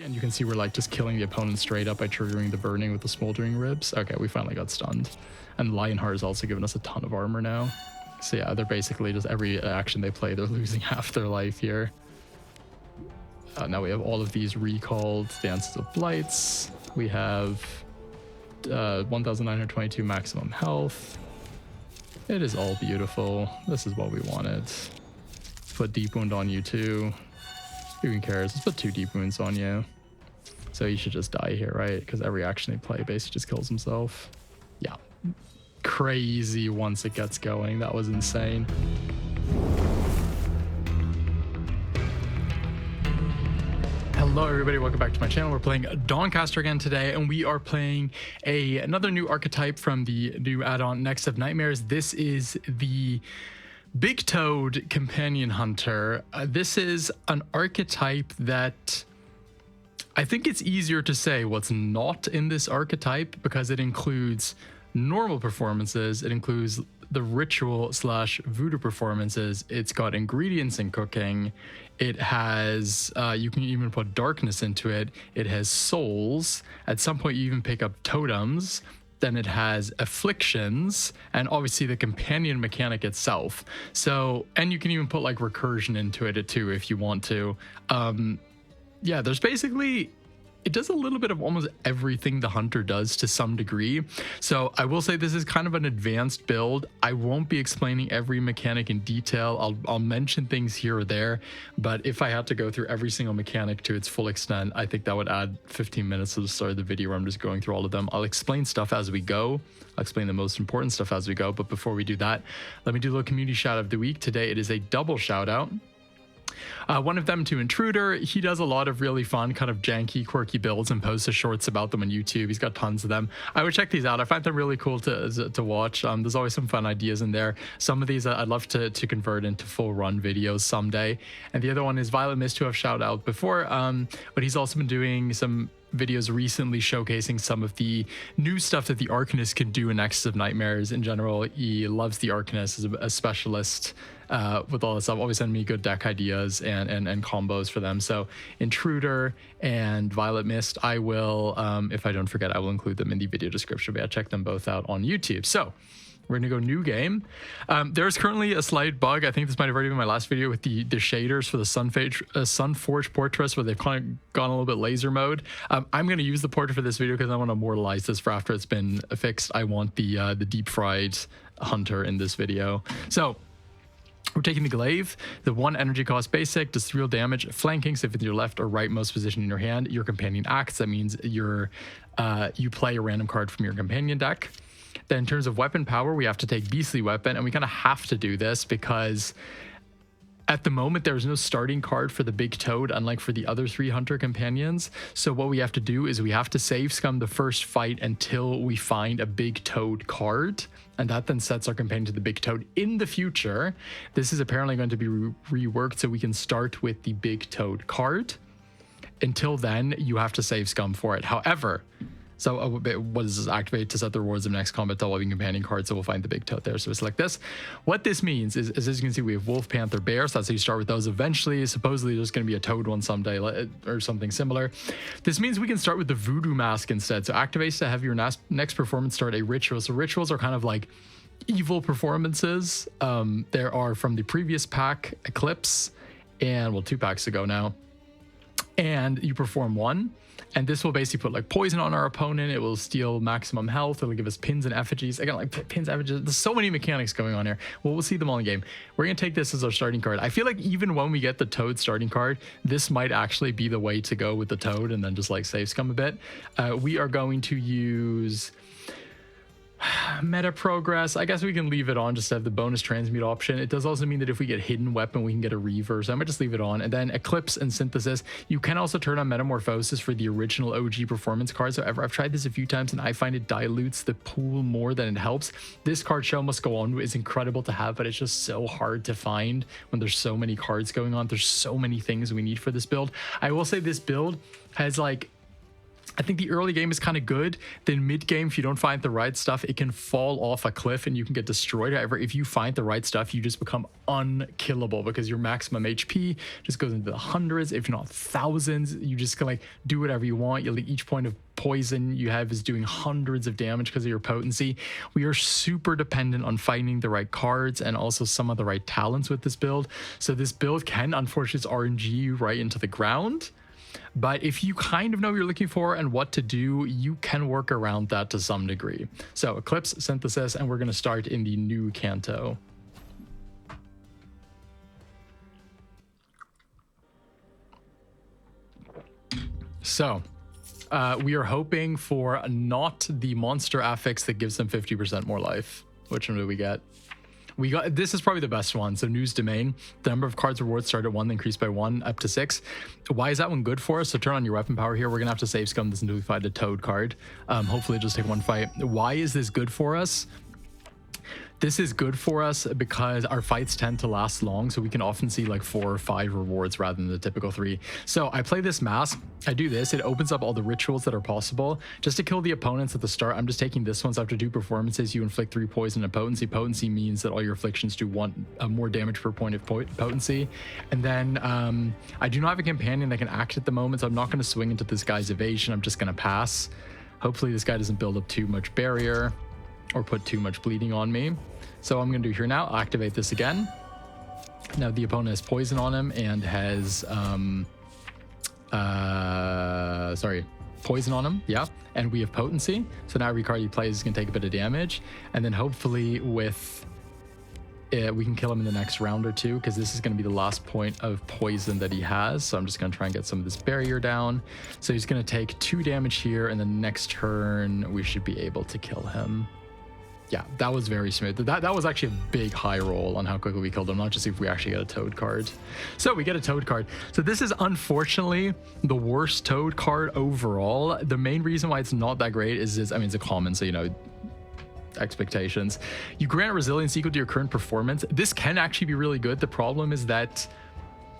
And you can see we're like just killing the opponent straight up by triggering the burning with the smoldering ribs. Okay, we finally got stunned. And Lionheart has also given us a ton of armor now. So yeah, they're basically just every action they play, they're losing half their life here. Now we have all of these recalled Dances of Blights. We have 1,922 maximum health. It is all beautiful. This is what we wanted. Put Deep Wound on you too. Who cares? Let's put 2 deep wounds on you. So you should just die here, right? Because every action they play basically just kills himself. Yeah. Crazy once it gets going. That was insane. Hello everybody, welcome back to my channel. We're playing Dawncaster again today, and we are playing another new archetype from the new add-on Next of Nightmares. This is the Big Toad Companion Hunter. This is an archetype that I think it's easier to say what's not in this archetype because it includes normal performances, it includes the ritual / voodoo performances, it's got ingredients in cooking, it has, you can even put darkness into it, it has souls, at some point you even pick up totems, then it has afflictions, and obviously the companion mechanic itself. So, and you can even put like recursion into it too if you want to. Yeah, there's basically, it does a little bit of almost everything the hunter does to some degree. So I will say this is kind of an advanced build. I won't be explaining every mechanic in detail. I'll mention things here or there, but if I had to go through every single mechanic to its full extent, I think that would add 15 minutes to the start of the video where I'm just going through all of them. I'll explain stuff as we go. I'll explain the most important stuff as we go. But before we do that, let me do a little community shout out of the week. Today it is a double shout out. One of them to Intruder. He does a lot of really fun, kind of janky, quirky builds and posts his shorts about them on YouTube. He's got tons of them. I would check these out. I find them really cool to watch. There's always some fun ideas in there. Some of these I'd love to convert into full run videos someday. And the other one is Violet Mist, who I've shouted out before, but he's also been doing some videos recently showcasing some of the new stuff that the Arcanist can do in Nexus of Nightmares. In general, he loves the Arcanist as a specialist with all this stuff. Always send me good deck ideas and combos for them. So Intruder and Violet Mist, I will, if I don't forget, I will include them in the video description, but yeah, check them both out on YouTube. So we're gonna go new game. There's currently a slight bug. I think this might have already been my last video with the shaders for the Sunforge Portress, where they've kind of gone a little bit laser mode. I'm gonna use the portrait for this video because I want to immortalize this for after it's been fixed. I want the deep fried hunter in this video. So we're taking the glaive. The 1 energy cost basic, does 3 real damage, flanking, so if it's your left or right most position in your hand, your companion acts. That means you play a random card from your companion deck. Then in terms of weapon power, we have to take Beastly Weapon, and we kind of have to do this because at the moment there's no starting card for the Big Toad, unlike for the other 3 hunter companions. So what we have to do is we have to save scum the first fight until we find a Big Toad card, and that then sets our companion to the Big Toad in the future. This is apparently going to be reworked so we can start with the Big Toad card. Until then, you have to save scum for it. However, so what does this activate? To set the rewards of next combat delving companion card, so we'll find the Big Toad there. So we select this. What this means is, as you can see, we have Wolf, Panther, Bear, so that's how you start with those. Eventually, supposedly there's going to be a Toad one someday or something similar. This means we can start with the Voodoo Mask instead. So activates to have your next performance start a ritual. So rituals are kind of like evil performances. There are from the previous pack, Eclypse, and well, 2 packs ago now. And you perform 1. And this will basically put like poison on our opponent. It will steal maximum health. It'll give us pins and effigies. Again, like pins, effigies. There's so many mechanics going on here. Well, we'll see them all in game. We're going to take this as our starting card. I feel like even when we get the Toad starting card, this might actually be the way to go with the Toad and then just like save scum a bit. We are going to use Metaprogress. I guess we can leave it on just to have the bonus transmute option. It does also mean that if we get hidden weapon, we can get a reverse. I might just leave it on. And then Eclipse and Synthesis. You can also turn on Metamorphosis for the original OG performance cards. However, I've tried this a few times and I find it dilutes the pool more than it helps. This card, Show Must Go On, is incredible to have, but it's just so hard to find when there's so many cards going on. There's so many things we need for this build. I will say this build has like I think the early game is kind of good. Then mid game, if you don't find the right stuff, it can fall off a cliff and you can get destroyed. However, if you find the right stuff, you just become unkillable because your maximum HP just goes into the hundreds, if not thousands. You just can like do whatever you want. Each point of poison you have is doing hundreds of damage because of your potency. We are super dependent on finding the right cards and also some of the right talents with this build. So this build can, unfortunately, RNG you right into the ground. But if you kind of know what you're looking for and what to do, you can work around that to some degree. So Eclypse, Synthesis, and we're going to start in the new Canto. So we are hoping for not the monster affix that gives them 50% more life. Which one do we get? We got, this is probably the best one. So News Domain, the number of cards rewards start at 1, increased by 1 up to 6. Why is that one good for us? So turn on your weapon power here. We're gonna have to save scum this until we find a Toad card. Hopefully just take one fight. Why is this good for us? This is good for us because our fights tend to last long, so we can often see like 4 or 5 rewards rather than the typical 3. So I play this mask, I do this, it opens up all the rituals that are possible. Just to kill the opponents at the start, I'm just taking this one. So after 2 performances, you inflict 3 poison and potency. Potency means that all your afflictions do 1 more damage per point of potency. And then I do not have a companion that can act at the moment, so I'm not going to swing into this guy's evasion. I'm just going to pass. Hopefully this guy doesn't build up too much barrier or put too much bleeding on me. So I'm going to do here now, activate this again. Now the opponent has poison on him and has, poison on him, yeah. And we have potency. So now every card he plays is going to take a bit of damage. And then hopefully with it, we can kill him in the next round or 2, because this is going to be the last point of poison that he has. So I'm just going to try and get some of this barrier down. So he's going to take 2 damage here, and the next turn we should be able to kill him. Yeah, that was very smooth. That was actually a big high roll on how quickly we killed him, not just if we actually get a Toad card. So we get a Toad card. So this is unfortunately the worst Toad card overall. The main reason why it's not that great is I mean, it's a common, so you know, expectations. You grant resilience equal to your current performance. This can actually be really good. The problem is that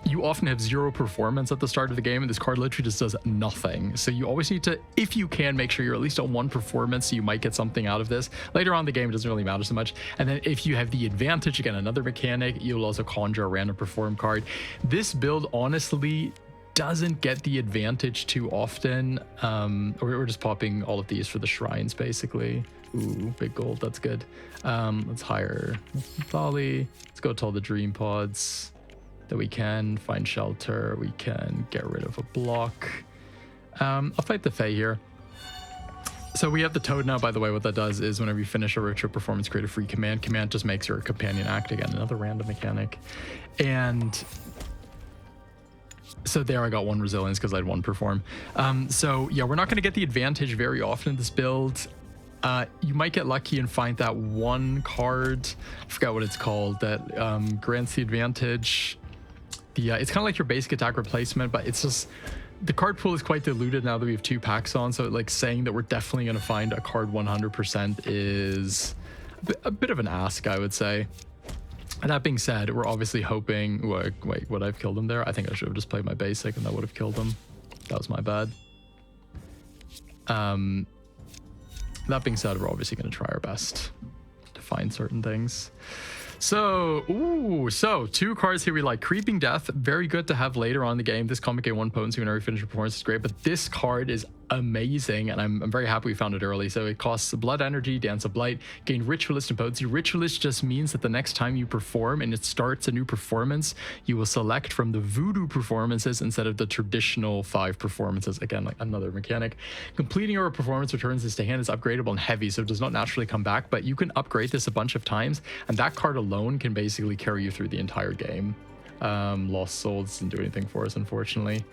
you often have 0 performance at the start of the game, and this card literally just does nothing. So you always need to, if you can, make sure you're at least on 1 performance, so you might get something out of this. Later on in the game, it doesn't really matter so much. And then if you have the advantage, again, another mechanic, you'll also conjure a random perform card. This build, honestly, doesn't get the advantage too often. We're just popping all of these for the shrines, basically. Ooh, big gold, that's good. Let's hire Thali. Let's go to all the dream pods that we can find shelter. We can get rid of a block. I'll fight the Fae here. So we have the Toad now. By the way, what that does is whenever you finish a ritual performance, create a free command. Command just makes your companion act again, another random mechanic. And so there I got 1 resilience because I had 1 perform. So yeah, we're not going to get the advantage very often in this build. You might get lucky and find that 1 card, I forgot what it's called, that grants the advantage. It's kind of like your basic attack replacement, but it's just, the card pool is quite diluted now that we have 2 packs on. So like saying that we're definitely going to find a card 100% is a bit of an ask, I would say. And that being said, we're obviously hoping, wait, would I have killed him there? I think I should have just played my basic and that would have killed him. That was my bad. That being said, we're obviously going to try our best to find certain things. So, 2 cards here we like. Creeping Death, very good to have later on in the game. This comic gain 1 potency whenever you finish your performance is great, but this card is amazing, and I'm very happy we found it early. So it costs blood energy, Dance of Blight, gain Ritualist and potency. Ritualist just means that the next time you perform and it starts a new performance, you will select from the voodoo performances instead of the traditional 5 performances. Again, like another mechanic. Completing your performance returns this to hand is upgradable and heavy, so it does not naturally come back, but you can upgrade this a bunch of times, and that card alone can basically carry you through the entire game. Lost Souls doesn't do anything for us, unfortunately.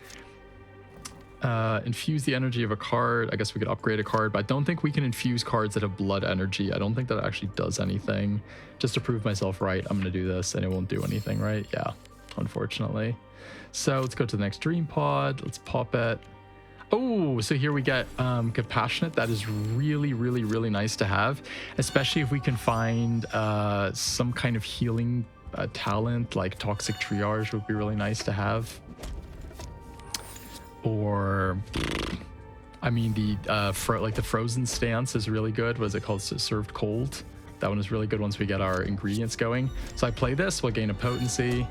Infuse the energy of a card. I guess we could upgrade a card, but I don't think we can infuse cards that have blood energy. I don't think that actually does anything. Just to prove myself right, I'm going to do this and it won't do anything, right? Yeah, unfortunately. So let's go to the next dream pod. Let's pop it. Oh, so here we get Compassionate. That is really, really, really nice to have, especially if we can find some kind of healing talent, like Toxic Triage would be really nice to have. Or I mean, the like the frozen stance is really good. What is it called? Served cold. That one is really good once we get our ingredients going. So I play this, we'll gain a potency.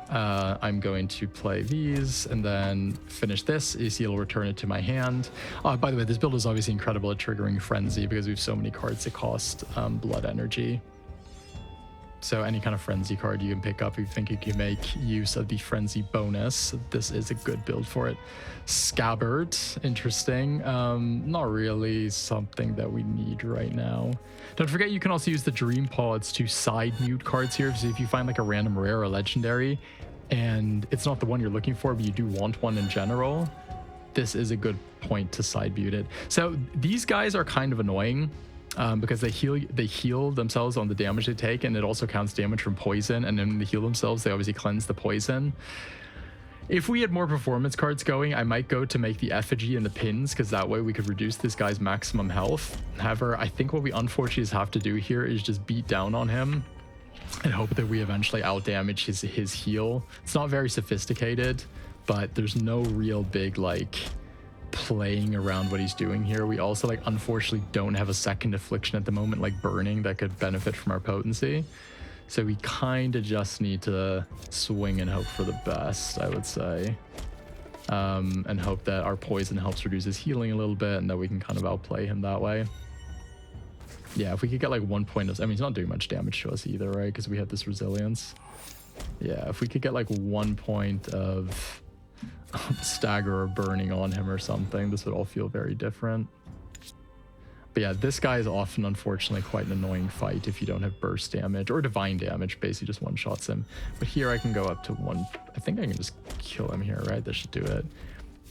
I'm going to play these and then finish this. You see it'll return it to my hand. By the way, this build is obviously incredible at triggering Frenzy because we have so many cards that cost blood energy. So any kind of Frenzy card you can pick up if you think you can make use of the Frenzy bonus, this is a good build for it. Scabbard, interesting. Not really something that we need right now. Don't forget you can also use the Dream Pods to side mute cards here. So if you find like a random rare or legendary and it's not the one you're looking for, but you do want one in general, this is a good point to side mute it. So these guys are kind of annoying. Because they heal themselves on the damage they take, and it also counts damage from poison, and then when they heal themselves, they obviously cleanse the poison. If we had more performance cards going, I might go to make the effigy and the pins, because that way we could reduce this guy's maximum health. However, I think what we unfortunately have to do here is just beat down on him and hope that we eventually outdamage his heal. It's not very sophisticated, but there's no real big like playing around what he's doing here. We also like unfortunately don't have a second affliction at the moment, like burning, that could benefit from our potency. So we kind of just need to swing and hope for the best, I would say, and hope that our poison helps reduce his healing a little bit and that we can kind of outplay him that way. Yeah, if we could get like 1 point of, I mean, he's not doing much damage to us either, right? Because we have this resilience. Yeah, if we could get like 1 point of stagger or burning on him or something, this would all feel very different. But yeah, this guy is often unfortunately quite an annoying fight if you don't have burst damage or divine damage, basically just one shots him. But here I can go up to 1. I think I can just kill him here, right? This should do it.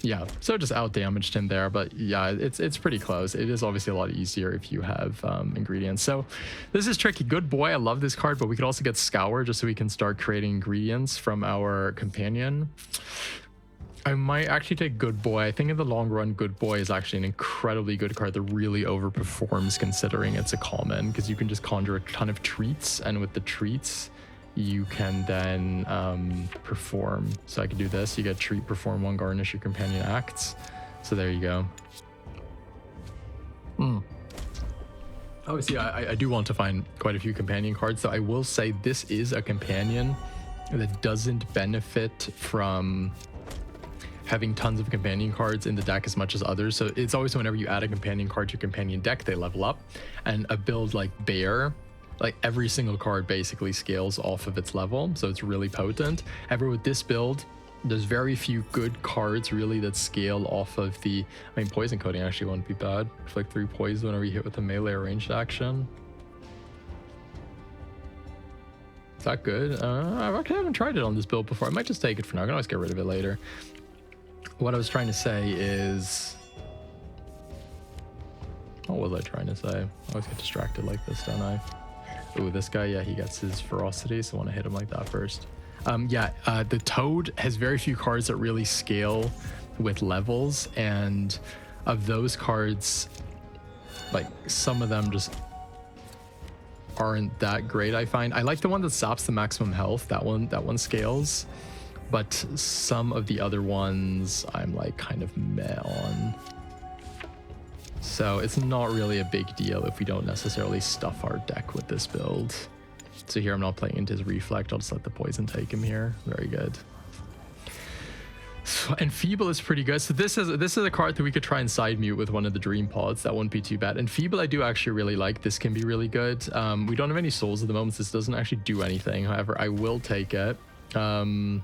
Yeah, so just out damaged him there, but yeah, it's pretty close. It is obviously a lot easier if you have ingredients. So this is tricky. Good boy, I love this card, but we could also get Scour just so we can start creating ingredients from our companion. I might actually take Good Boy. I think in the long run, Good Boy is actually an incredibly good card that really overperforms considering it's a common, because you can just conjure a ton of treats, and with the treats, you can then perform. So I could do this. You get treat, perform 1, garnish your companion acts. So there you go. Obviously, I do want to find quite a few companion cards, so I will say this is a companion that doesn't benefit from having tons of companion cards in the deck as much as others. So it's always whenever you add a companion card to your companion deck, they level up. And a build like Bear, like every single card basically scales off of its level, so it's really potent. However, with this build, there's very few good cards really that scale off of the, I mean, poison coating actually won't be bad. It's like 3 poison whenever you hit with a melee or ranged action. Is that good? I actually haven't tried it on this build before. I might just take it for now. I can always get rid of it later. What I was trying to say is, what was I trying to say? I always get distracted like this, don't I? Ooh, this guy, yeah, he gets his ferocity, so I want to hit him like that first. The Toad has very few cards that really scale with levels, and of those cards, like some of them just aren't that great, I find. I like the one that saps the maximum health. That one scales. But some of the other ones I'm like kind of meh on. So it's not really a big deal if we don't necessarily stuff our deck with this build. So here I'm not playing into his reflect. I'll just let the poison take him here. Very good. And Feeble is pretty good. So this is a card that we could try and side mute with one of the Dream Pods. That wouldn't be too bad. And Feeble I do actually really like. This can be really good. We don't have any souls at the moment. So this doesn't actually do anything. However, I will take it. Am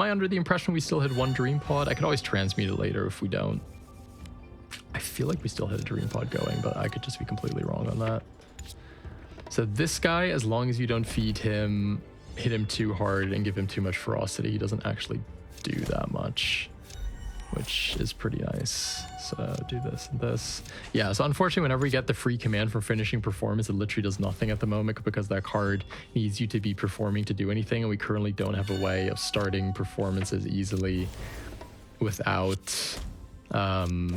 I under the impression we still had 1 Dream Pod? I could always transmute it later if we don't. I feel like we still had a Dream Pod going, but I could just be completely wrong on that. So this guy, as long as you don't feed him, hit him too hard and give him too much ferocity, he doesn't actually do that much, which is pretty nice. So do this and this. Yeah, so unfortunately, whenever we get the free command for finishing performance, it literally does nothing at the moment because that card needs you to be performing to do anything, and we currently don't have a way of starting performances easily without the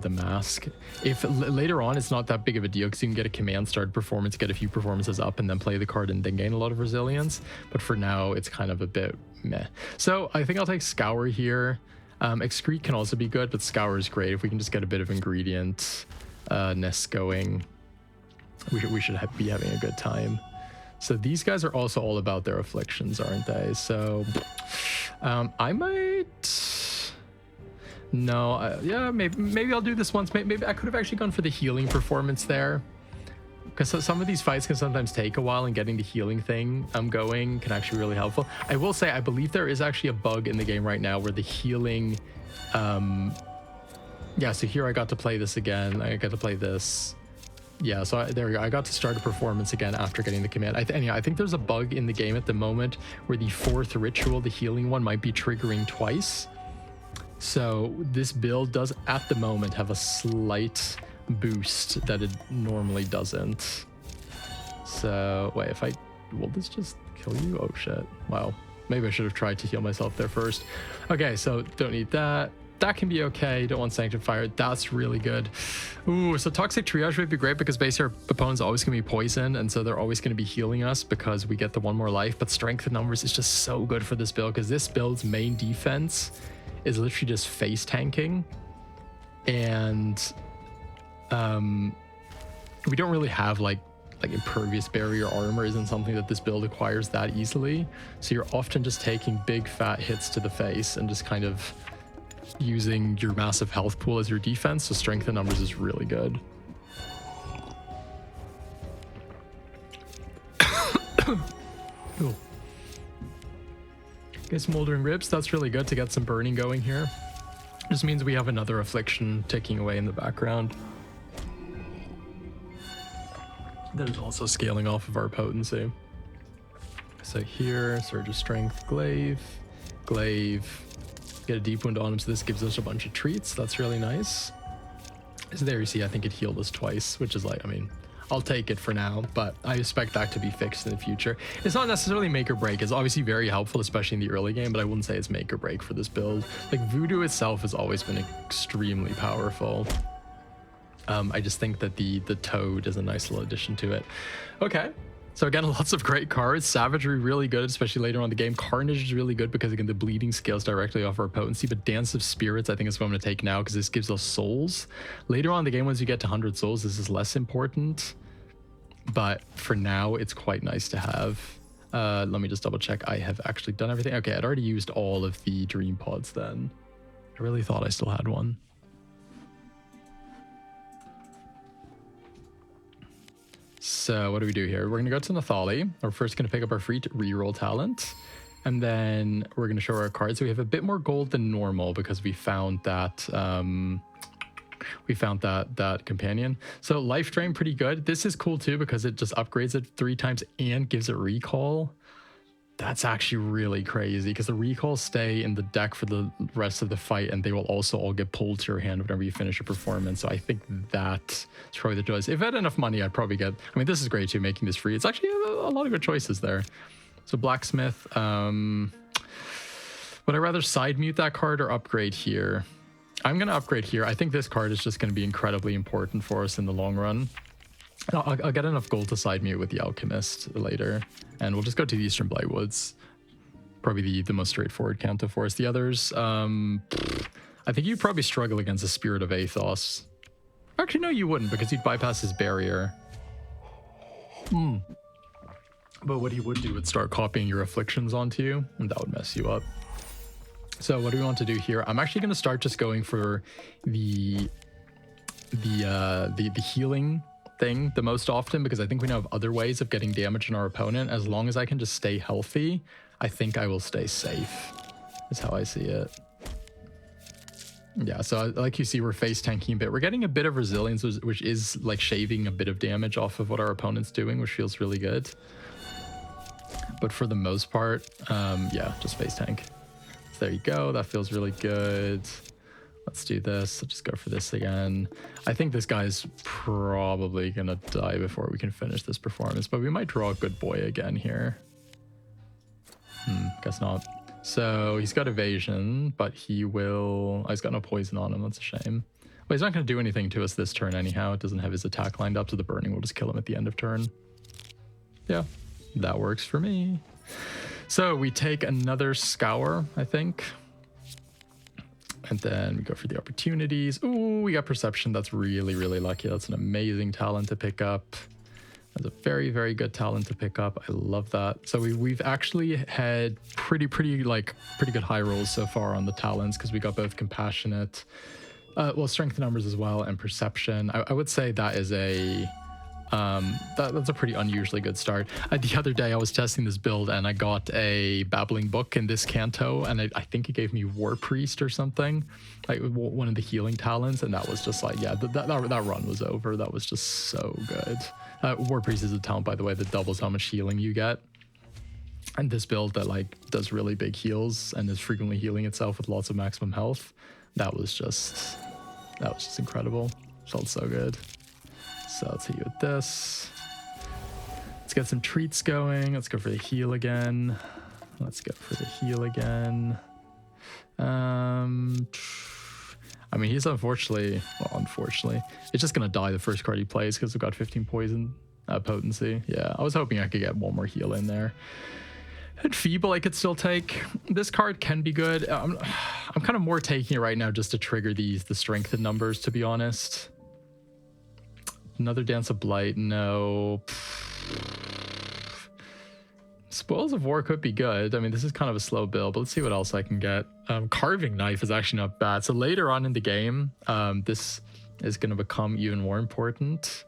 mask. If later on it's not that big of a deal because you can get a command start performance, get a few performances up, and then play the card and then gain a lot of resilience, but for now it's kind of a bit meh. So I think I'll take Scour here. Excrete can also be good, but Scour is great. If we can just get a bit of ingredient nest going, we should be having a good time. So these guys are also all about their afflictions, aren't they? So I might... No, yeah, maybe I'll do this once. Maybe I could have actually gone for the healing performance there, because some of these fights can sometimes take a while, and getting the healing thing going can actually be really helpful. I will say, I believe there is actually a bug in the game right now where the healing... yeah, so here I got to play this again. I got to play this. Yeah, so there we go. I got to start a performance again after getting the command. I think there's a bug in the game at the moment where the 4th ritual, the healing one, might be triggering twice. So this build does, at the moment, have a slight boost that it normally doesn't. So, wait, if will this just kill you? Oh, shit. Wow. Maybe I should have tried to heal myself there first. Okay, so don't need that. That can be okay. Don't want Sanctifier. That's really good. Ooh, so Toxic Triage would be great because basically our opponent's always going to be poisoned, and so they're always going to be healing us because we get the 1 more life. But Strength in Numbers is just so good for this build, because this build's main defense is literally just face tanking. And we don't really have like impervious barrier armor isn't something that this build acquires that easily. So you're often just taking big fat hits to the face and just kind of using your massive health pool as your defense. So Strength in Numbers is really good. Cool. Okay, Smoldering Ribs, that's really good to get some burning going here. Just means we have another affliction ticking away in the background. That is also scaling off of our potency. So here, Surge of Strength, Glaive, get a deep wound on him, so this gives us a bunch of treats. That's really nice. So there you see, I think it healed us twice, which is like, I mean, I'll take it for now, but I expect that to be fixed in the future. It's not necessarily make or break. It's obviously very helpful, especially in the early game, but I wouldn't say it's make or break for this build. Like, Voodoo itself has always been extremely powerful. I just think that the Toad is a nice little addition to it. Okay. So again, lots of great cards. Savagery, really good, especially later on in the game. Carnage is really good because, again, the bleeding scales directly off our potency. But Dance of Spirits, I think, is what I'm going to take now because this gives us souls. Later on in the game, once you get to 100 souls, this is less important. But for now, it's quite nice to have. Let me just double check. I have actually done everything. Okay, I'd already used all of the Dream Pods then. I really thought I still had one. So what do we do here? We're going to go to Nathali. We're first going to pick up our free reroll talent. And then we're going to show our cards. So we have a bit more gold than normal because we found that that companion. So Life Drain, pretty good. This is cool too because it just upgrades it 3 times and gives it recall. That's actually really crazy because the recalls stay in the deck for the rest of the fight, and they will also all get pulled to your hand whenever you finish a performance. So I think that's probably the choice. If I had enough money, I'd probably get... I mean, this is great too, making this free. It's actually a lot of good choices there. So Blacksmith. Would I rather side mute that card or upgrade here? I'm going to upgrade here. I think this card is just going to be incredibly important for us in the long run. I'll get enough gold to side mute with the Alchemist later, and we'll just go to the Eastern Blightwoods. Probably the most straightforward Canto for us. The others, I think you'd probably struggle against the Spirit of Athos. Actually, no, you wouldn't, because you'd bypass his barrier. But what he would do would start copying your afflictions onto you, and that would mess you up. So what do we want to do here? I'm actually going to start just going for the healing thing the most often, because I think we now have other ways of getting damage on our opponent. As long as I can just stay healthy, I think I will stay safe, is how I see it. Yeah, so like you see, we're face tanking a bit. We're getting a bit of resilience, which is like shaving a bit of damage off of what our opponent's doing, which feels really good. But for the most part, yeah, just face tank. So there you go. That feels really good. Let's do this. I'll just go for this again. I think this guy's probably going to die before we can finish this performance, but we might draw a good boy again here. Guess not. So he's got evasion, but he will... Oh, he's got no poison on him. That's a shame. Well, he's not going to do anything to us this turn anyhow. It doesn't have his attack lined up, so the burning will just kill him at the end of turn. Yeah, that works for me. So we take another Scour, I think. And then we go for the opportunities. Ooh, we got perception. That's really, really lucky. That's an amazing talent to pick up. That's a very, very good talent to pick up. I love that. So we've actually had pretty good high rolls so far on the talents because we got both compassionate, well, strength numbers as well, and perception. I would say that is a that's a pretty unusually good start. The other day I was testing this build and I got a babbling book in this Canto, and I think it gave me War Priest or something, like one of the healing talents, and that was just like, yeah, that run was over. That was just so good. War Priest is a talent, by the way, that doubles how much healing you get. And this build that like does really big heals and is frequently healing itself with lots of maximum health. That was just incredible. Felt so good. So let's hit you with this. Let's get some treats going. Let's go for the heal again. I mean, he's unfortunately, it's just going to die the first card he plays because we've got 15 poison potency. Yeah, I was hoping I could get one more heal in there. And Feeble I could still take. This card can be good. I'm kind of more taking it right now just to trigger the strengthened numbers, to be honest. Another Dance of Blight, no. Spoils of War could be good. I mean, this is kind of a slow build, but let's see what else I can get. Carving Knife is actually not bad. So later on in the game, this is going to become even more important.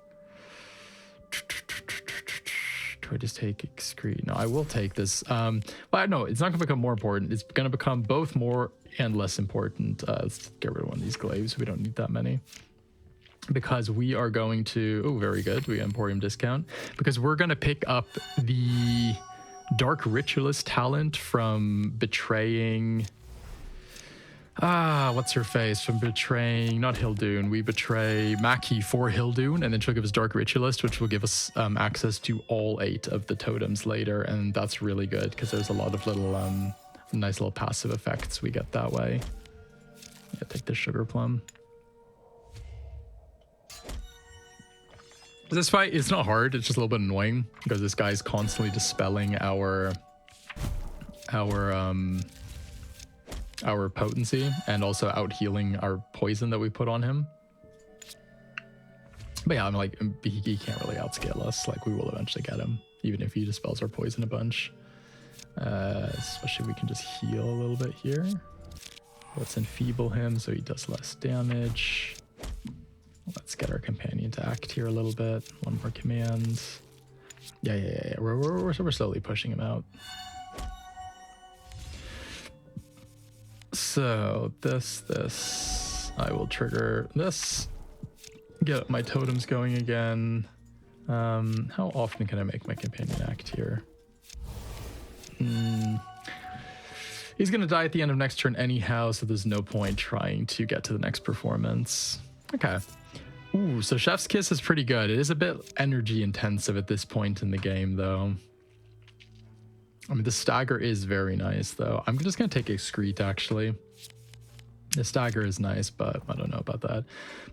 Do I just take Excrete? No, I will take this. But no, it's not going to become more important. It's going to become both more and less important. Let's get rid of one of these glaives. We don't need that many. Because we are going to... Oh, very good. We got Emporium discount. Because we're going to pick up the Dark Ritualist talent from betraying... what's her face? From betraying... Not Hildoon. We betray Maki for Hildoon, and then she'll give us Dark Ritualist, which will give us access to all 8 of the totems later, and that's really good, because there's a lot of little... nice little passive effects we get that way. Yeah, take the Sugar Plum. This fight, it's not hard, it's just a little bit annoying because this guy's constantly dispelling our potency and also out healing our poison that we put on him. But yeah, I'm like, he can't really outscale us. Like, we will eventually get him, even if he dispels our poison a bunch. Especially if we can just heal a little bit here. Let's enfeeble him so he does less damage. Let's get our companion to act here a little bit. One more command. Yeah. We're slowly pushing him out. So this. I will trigger this. Get my totems going again. How often can I make my companion act here? He's going to die at the end of next turn anyhow, so there's no point trying to get to the next performance. Okay. Ooh, so Chef's Kiss is pretty good. It is a bit energy intensive at this point in the game, though. I mean, the Stagger is very nice, though. I'm just going to take Excrete, actually. The Stagger is nice, but I don't know about that.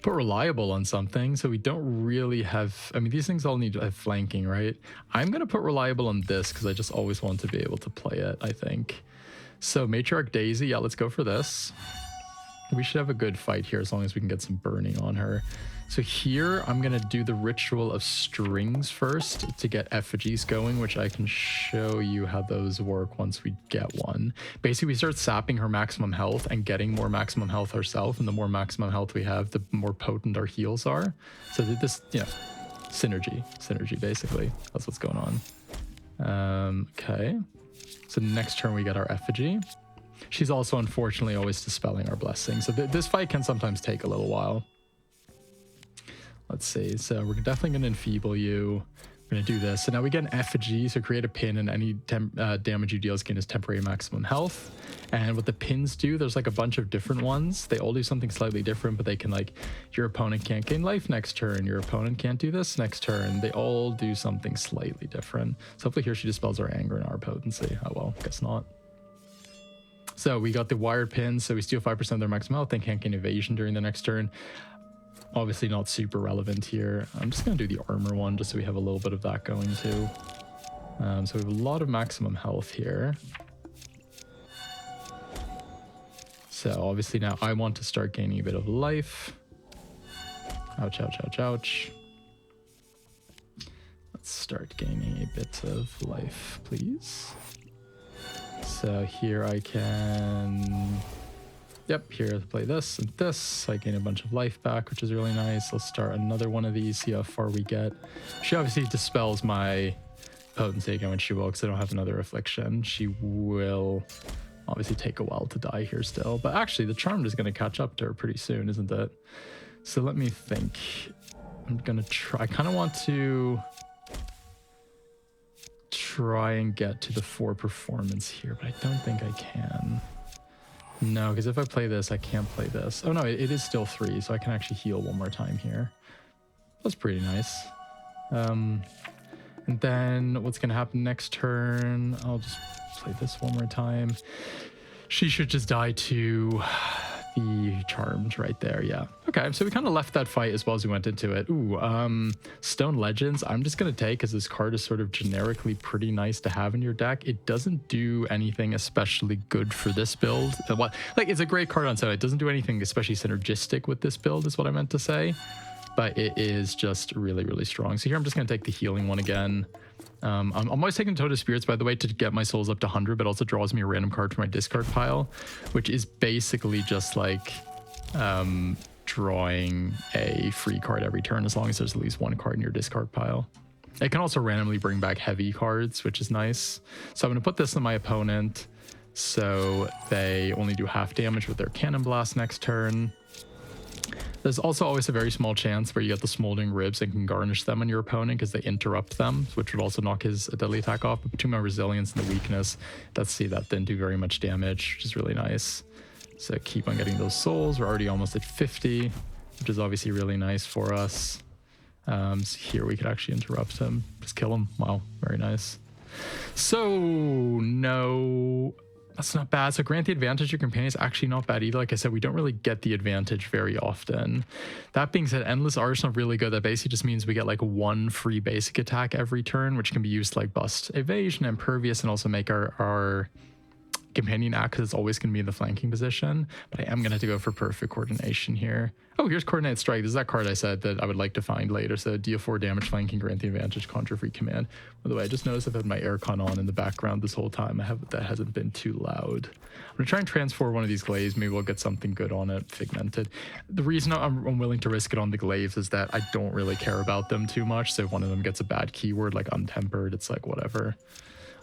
Put Reliable on something, so we don't really have... I mean, these things all need to have flanking, right? I'm going to put Reliable on this, because I just always want to be able to play it, I think. So Matriarch Daisy, yeah, let's go for this. We should have a good fight here as long as we can get some burning on her. So here, I'm going to do the Ritual of Strings first to get effigies going, which I can show you how those work once we get one. Basically, we start sapping her maximum health and getting more maximum health ourselves, and the more maximum health we have, the more potent our heals are. So this, synergy, basically. That's what's going on. Okay. So next turn, we get our effigy. She's also, unfortunately, always dispelling our blessing. So this fight can sometimes take a little while. Let's see. So we're definitely going to enfeeble you. We're going to do this. So now we get an effigy. So create a pin, and any damage you deal is gain as temporary maximum health. And what the pins do, there's like a bunch of different ones. They all do something slightly different, but they can, like, your opponent can't gain life next turn. Your opponent can't do this next turn. They all do something slightly different. So hopefully here she dispels our anger and our potency. Oh, well, guess not. So we got the wired pins, so we steal 5% of their maximum health and can't gain evasion during the next turn. Obviously not super relevant here. I'm just going to do the armor one just so we have a little bit of that going too. So we have a lot of maximum health here. So obviously now I want to start gaining a bit of life. Ouch, ouch, ouch, ouch. Let's start gaining a bit of life, please. So here I can... Yep, here play this and this. I gain a bunch of life back, which is really nice. I'll start another one of these, see how far we get. She obviously dispels my potency again when she will, because I don't have another affliction. She will obviously take a while to die here still. But actually, the Charmed is going to catch up to her pretty soon, isn't it? So let me think. I'm going to try... I kind of want to try and get to the 4 performance here, but I don't think I can. No, because if I play this, I can't play this. Oh no, it is still 3, so I can actually heal one more time here. That's pretty nice. And then what's going to happen next turn? I'll just play this one more time. She should just die to the Charmed right there. Yeah. Okay, so we kind of left that fight as well as we went into it. Ooh, Stone Legends, I'm just going to take because this card is sort of generically pretty nice to have in your deck. It doesn't do anything especially good for this build. Like, it's a great card on set. It doesn't do anything especially synergistic with this build is what I meant to say. But it is just really, really strong. So here I'm just going to take the healing one again. I'm always taking Toad of Spirits, by the way, to get my souls up to 100, but also draws me a random card from my discard pile, which is basically just like drawing a free card every turn as long as there's at least one card in your discard pile. It can also randomly bring back heavy cards, which is nice. So I'm going to put this on my opponent so they only do half damage with their Cannon Blast next turn. There's also always a very small chance where you get the Smoldering Ribs and can garnish them on your opponent because they interrupt them, which would also knock his deadly attack off. But between my resilience and the weakness, let's see, that didn't do very much damage, which is really nice. So keep on getting those souls. We're already almost at 50, which is obviously really nice for us. So here we could actually interrupt him, just kill him. Wow, very nice. So no... That's not bad. So grant the advantage to your companion is actually not bad either. Like I said, we don't really get the advantage very often. That being said, Endless Arsenal really good. That basically just means we get like 1 free basic attack every turn, which can be used to like bust evasion, impervious, and also make our companion act, because it's always going to be in the flanking position. But I am going to have to go for perfect coordination here. Oh, here's Coordinated Strike. This is that card I said that I would like to find later. So deal 4 damage, flanking, grant the advantage, conjure free command. By the way, I just noticed I've had my aircon on in the background this whole time. That hasn't been too loud. I'm going to try and transfer one of these glaives. Maybe we'll get something good on it, Figmented. The reason I'm willing to risk it on the glaives is that I don't really care about them too much. So if one of them gets a bad keyword like Untempered, it's like whatever.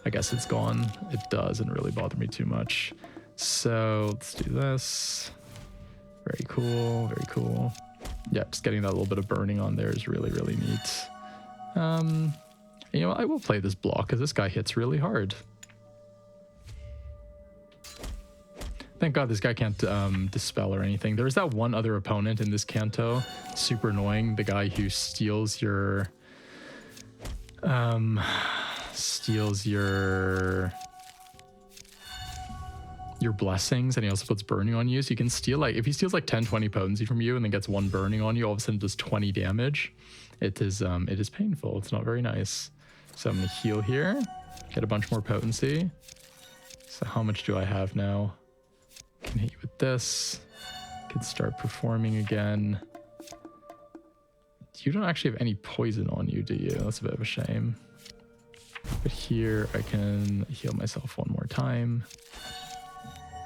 I guess it's gone. It doesn't really bother me too much. So let's do this. Very cool, very cool. Yeah, just getting that little bit of burning on there is really, really neat. You know, I will play this block because this guy hits really hard. Thank God this guy can't dispel or anything. There's that one other opponent in this Canto. Super annoying. The guy who steals your... your blessings, and he also puts burning on you, so you can steal, like, if he steals like 10-20 potency from you and then gets 1 burning on you, all of a sudden does 20 damage. It is painful. It's not very nice. So I'm gonna heal here, get a bunch more potency. So how much do I have now? Can hit you with this, can start performing again. You don't actually have any poison on you, do you? That's a bit of a shame. But here I can heal myself 1 more time.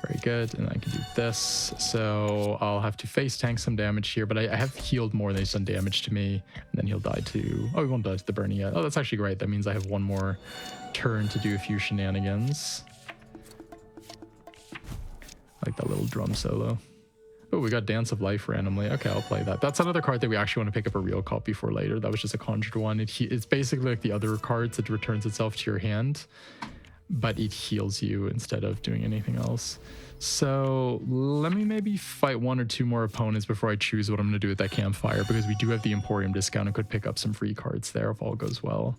Very good. And I can do this. So I'll have to face tank some damage here, but I have healed more than he's done damage to me. And then he'll die to... Oh, he won't die to the burning yet. Oh, that's actually great. That means I have 1 more turn to do a few shenanigans. I like that little drum solo. Oh, we got Dance of Life randomly. Okay, I'll play that. That's another card that we actually want to pick up a real copy for later. That was just a conjured one. It's basically like the other cards. It returns itself to your hand, but it heals you instead of doing anything else. So let me maybe fight 1 or 2 more opponents before I choose what I'm going to do with that campfire, because we do have the Emporium discount and could pick up some free cards there if all goes well.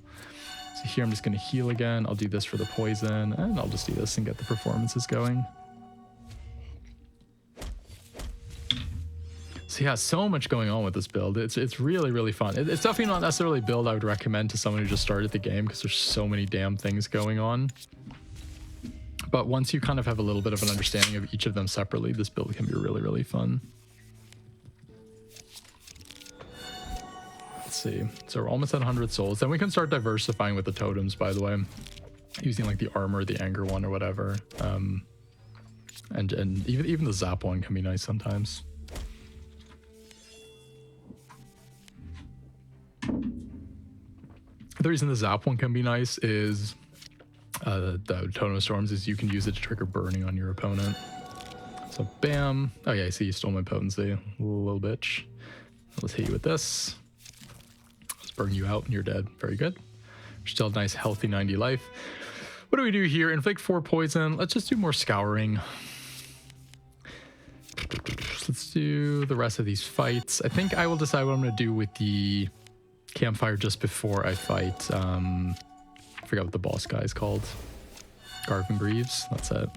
So here I'm just going to heal again. I'll do this for the poison, and I'll just do this and get the performances going. So yeah, so much going on with this build. It's really, really fun. It's definitely not necessarily a build I would recommend to someone who just started the game because there's so many damn things going on. But once you kind of have a little bit of an understanding of each of them separately, this build can be really, really fun. Let's see. So we're almost at 100 souls. Then we can start diversifying with the totems, by the way. Using like the armor, the anger one or whatever. And even the zap one can be nice sometimes. The reason the zap one can be nice is the Totem of Storms is you can use it to trigger burning on your opponent. So bam. Oh yeah, I see you stole my potency, little bitch. Let's hit you with this. Let's burn you out and you're dead. Very good. Still a nice healthy 90 life. What do we do here? Inflict 4 poison. Let's just do more scouring. Let's do the rest of these fights. I think I will decide what I'm going to do with the campfire just before I fight. I forgot what the boss guy is called. Garvin Greaves. That's it.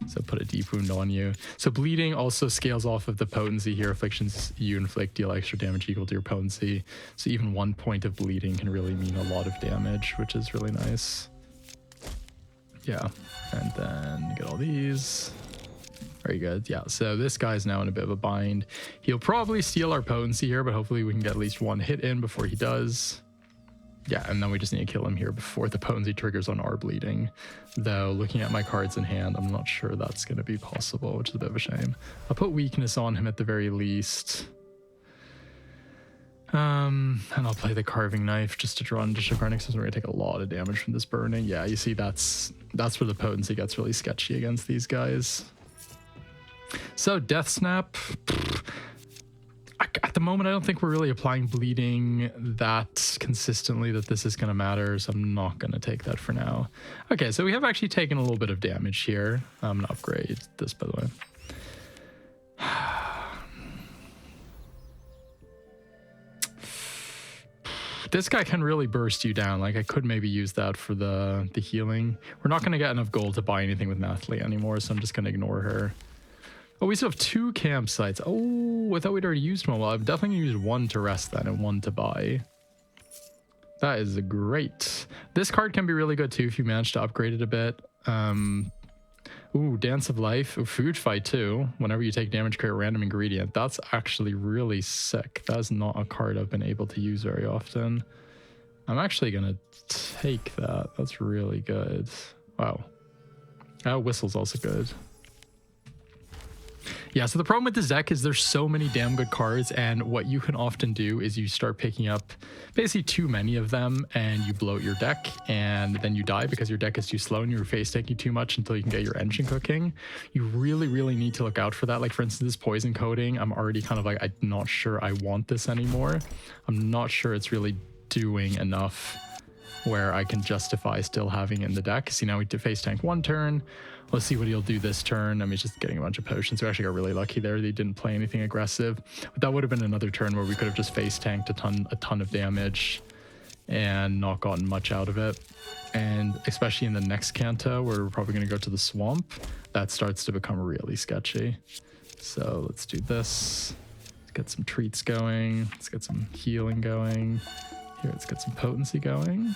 So put a deep wound on you. So bleeding also scales off of the potency here. Afflictions you inflict deal extra damage equal to your potency. So even 1 point of bleeding can really mean a lot of damage, which is really nice. Yeah, and then get all these. Very good. Yeah, so this guy's now in a bit of a bind. He'll probably steal our potency here, but hopefully we can get at least 1 hit in before he does. Yeah, and then we just need to kill him here before the potency triggers on our bleeding. Though, looking at my cards in hand, I'm not sure that's going to be possible, which is a bit of a shame. I'll put weakness on him at the very least. And I'll play the carving knife just to draw an additional card because we're going to take a lot of damage from this burning. Yeah, you see, that's where the potency gets really sketchy against these guys. So Death Snap, at the moment I don't think we're really applying bleeding that consistently that this is going to matter, so I'm not going to take that for now. Okay, so we have actually taken a little bit of damage here. I'm going to upgrade this, by the way. This guy can really burst you down. Like, I could maybe use that for the healing. We're not going to get enough gold to buy anything with Nathalie anymore, so I'm just going to ignore her. Oh, we still have 2 campsites. Oh, I thought we'd already used one. Well, I'm definitely going to use 1 to rest then and 1 to buy. That is great. This card can be really good too if you manage to upgrade it a bit. Ooh, Dance of Life. Ooh, Food Fight too. Whenever you take damage, create a random ingredient. That's actually really sick. That is not a card I've been able to use very often. I'm actually going to take that. That's really good. Wow. Whistle's also good. Yeah, so the problem with this deck is there's so many damn good cards, and what you can often do is you start picking up basically too many of them and you bloat your deck, and then you die because your deck is too slow and you're face taking too much until you can get your engine cooking. You really, really need to look out for that. Like, for instance, this poison coating, I'm already kind of like, I'm not sure I want this anymore. I'm not sure it's really doing enough where I can justify still having it in the deck. See, now we face tank 1 turn. Let's see what he'll do this turn. I mean, he's just getting a bunch of potions. We actually got really lucky there. They didn't play anything aggressive. But that would have been another turn where we could have just face tanked a ton of damage and not gotten much out of it. And especially in the next Canto, where we're probably going to go to the swamp, that starts to become really sketchy. So let's do this. Let's get some treats going. Let's get some healing going. Here, let's get some potency going.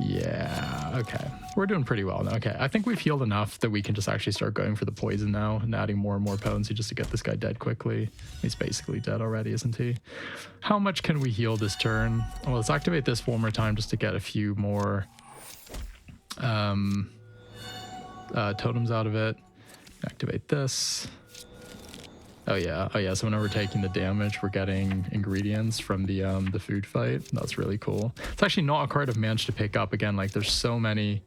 Yeah, okay. We're doing pretty well now. Okay, I think we've healed enough that we can just actually start going for the poison now and adding more and more potency just to get this guy dead quickly. He's basically dead already, isn't he? How much can we heal this turn? Well, let's activate this one more time just to get a few more totems out of it. Activate this. Oh yeah, so whenever we're taking the damage, we're getting ingredients from the food fight. That's really cool. It's actually not a card I've managed to pick up. Again, like, there's so many.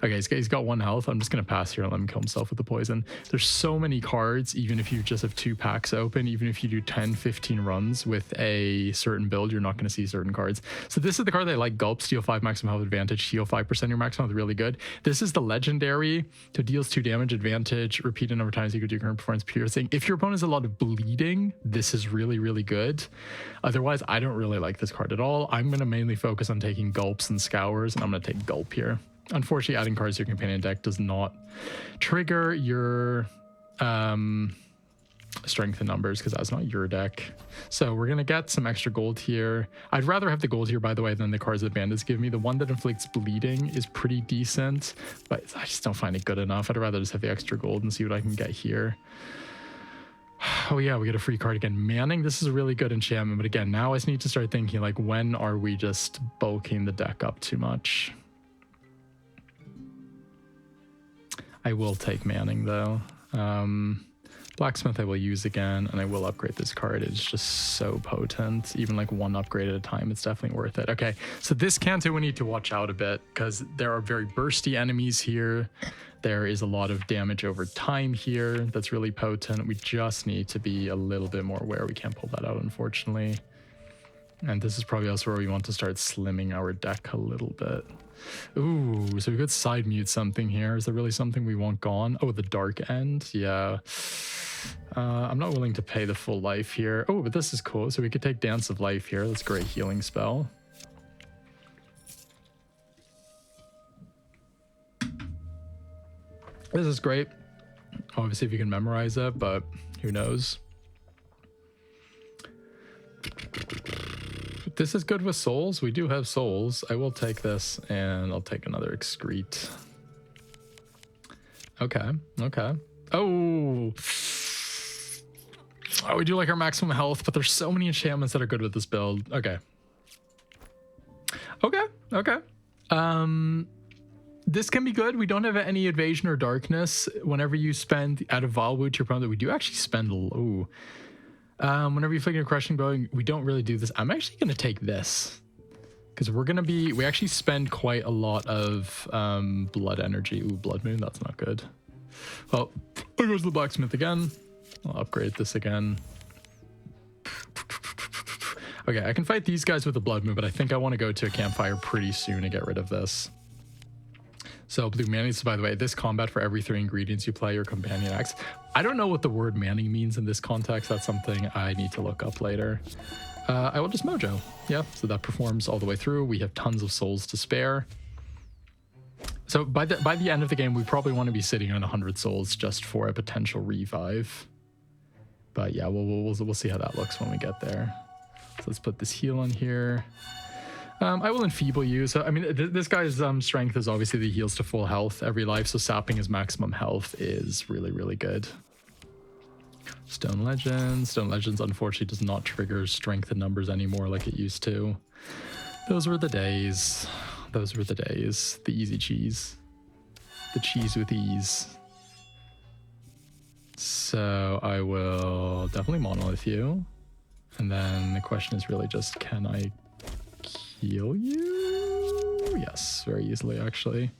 Okay, he's got 1 health. I'm just gonna pass here and let him kill himself with the poison. There's so many cards, even if you just have 2 packs open, even if you do 10-15 runs with a certain build, you're not gonna see certain cards. So this is the card that I like. Gulp, steal 5 maximum health advantage, heal 5% your maximum health, really good. This is the legendary, so deals 2 damage advantage, repeat a number of times you could do current performance piercing. If your opponent has a lot of bleeding, this is really, really good. Otherwise, I don't really like this card at all. I'm going to mainly focus on taking gulps and scours, and I'm going to take gulp here. Unfortunately, adding cards to your companion deck does not trigger your strength in numbers because that's not your deck. So we're gonna get some extra gold here. I'd rather have the gold here, by the way, than the cards that bandits give me. The one that inflicts bleeding is pretty decent, but I just don't find it good enough. I'd rather just have the extra gold and see what I can get here. Oh yeah, we get a free card again. Manning, this is a really good enchantment, but again, now I just need to start thinking, like, when are we just bulking the deck up too much? I will take Manning though. Blacksmith I will use again, and I will upgrade this card. It's just so potent. Even like one upgrade at a time, it's definitely worth it. Okay, so this Canto we need to watch out a bit because there are very bursty enemies here. There is a lot of damage over time here that's really potent. We just need to be a little bit more aware. We can't pull that out, unfortunately. And this is probably also where we want to start slimming our deck a little bit. Ooh, so we could side mute something here. Is there really something we want gone? Oh, the dark end? Yeah. I'm not willing to pay the full life here. Oh, but this is cool. So we could take Dance of Life here. That's a great healing spell. This is great. Obviously, if you can memorize it, but who knows? This is good with souls. We do have souls. I will take this, and I'll take another excrete. Okay, okay. Oh, we do like our maximum health, but there's so many enchantments that are good with this build. Okay. Okay, okay. This can be good. We don't have any evasion or darkness. Whenever you spend out of Valwood to your opponent, we do actually spend low. Whenever you flick a crushing blow, we don't really do this. I'm actually going to take this because we actually spend quite a lot of blood energy. Ooh, Blood Moon, that's not good. Well, there goes the blacksmith again. I'll upgrade this again. Okay, I can fight these guys with the Blood Moon, but I think I want to go to a campfire pretty soon to get rid of this. So Blue Manning, by the way, this combat for every 3 ingredients you play your companion acts. I don't know what the word Manning means in this context. That's something I need to look up later. I will just Mojo. Yeah, so that performs all the way through. We have tons of souls to spare. So by the end of the game, we probably want to be sitting on 100 souls just for a potential revive. But yeah, we'll see how that looks when we get there. So let's put this heal on here. I will enfeeble you. So, I mean, this guy's strength is obviously the heals to full health every life. So sapping his maximum health is really, really good. Stone Legends. Stone Legends, unfortunately, does not trigger strength in numbers anymore like it used to. Those were the days. Those were the days. The easy cheese. The cheese with ease. So I will definitely monolith you. And then the question is really just, can I heal you? Yes, very easily, actually.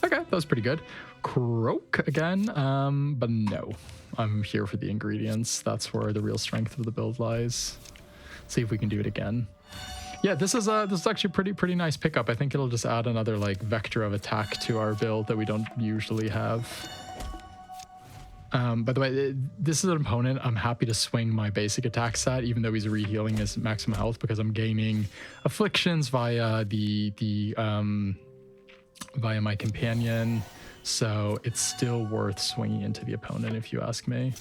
Okay, that was pretty good. Croak again, but no. I'm here for the ingredients. That's where the real strength of the build lies. See if we can do it again. Yeah, this is actually pretty nice pickup. I think it'll just add another like vector of attack to our build that we don't usually have. By the way, this is an opponent I'm happy to swing my basic attack stat, even though he's re-healing his maximum health, because I'm gaining afflictions via via my companion. So it's still worth swinging into the opponent, if you ask me.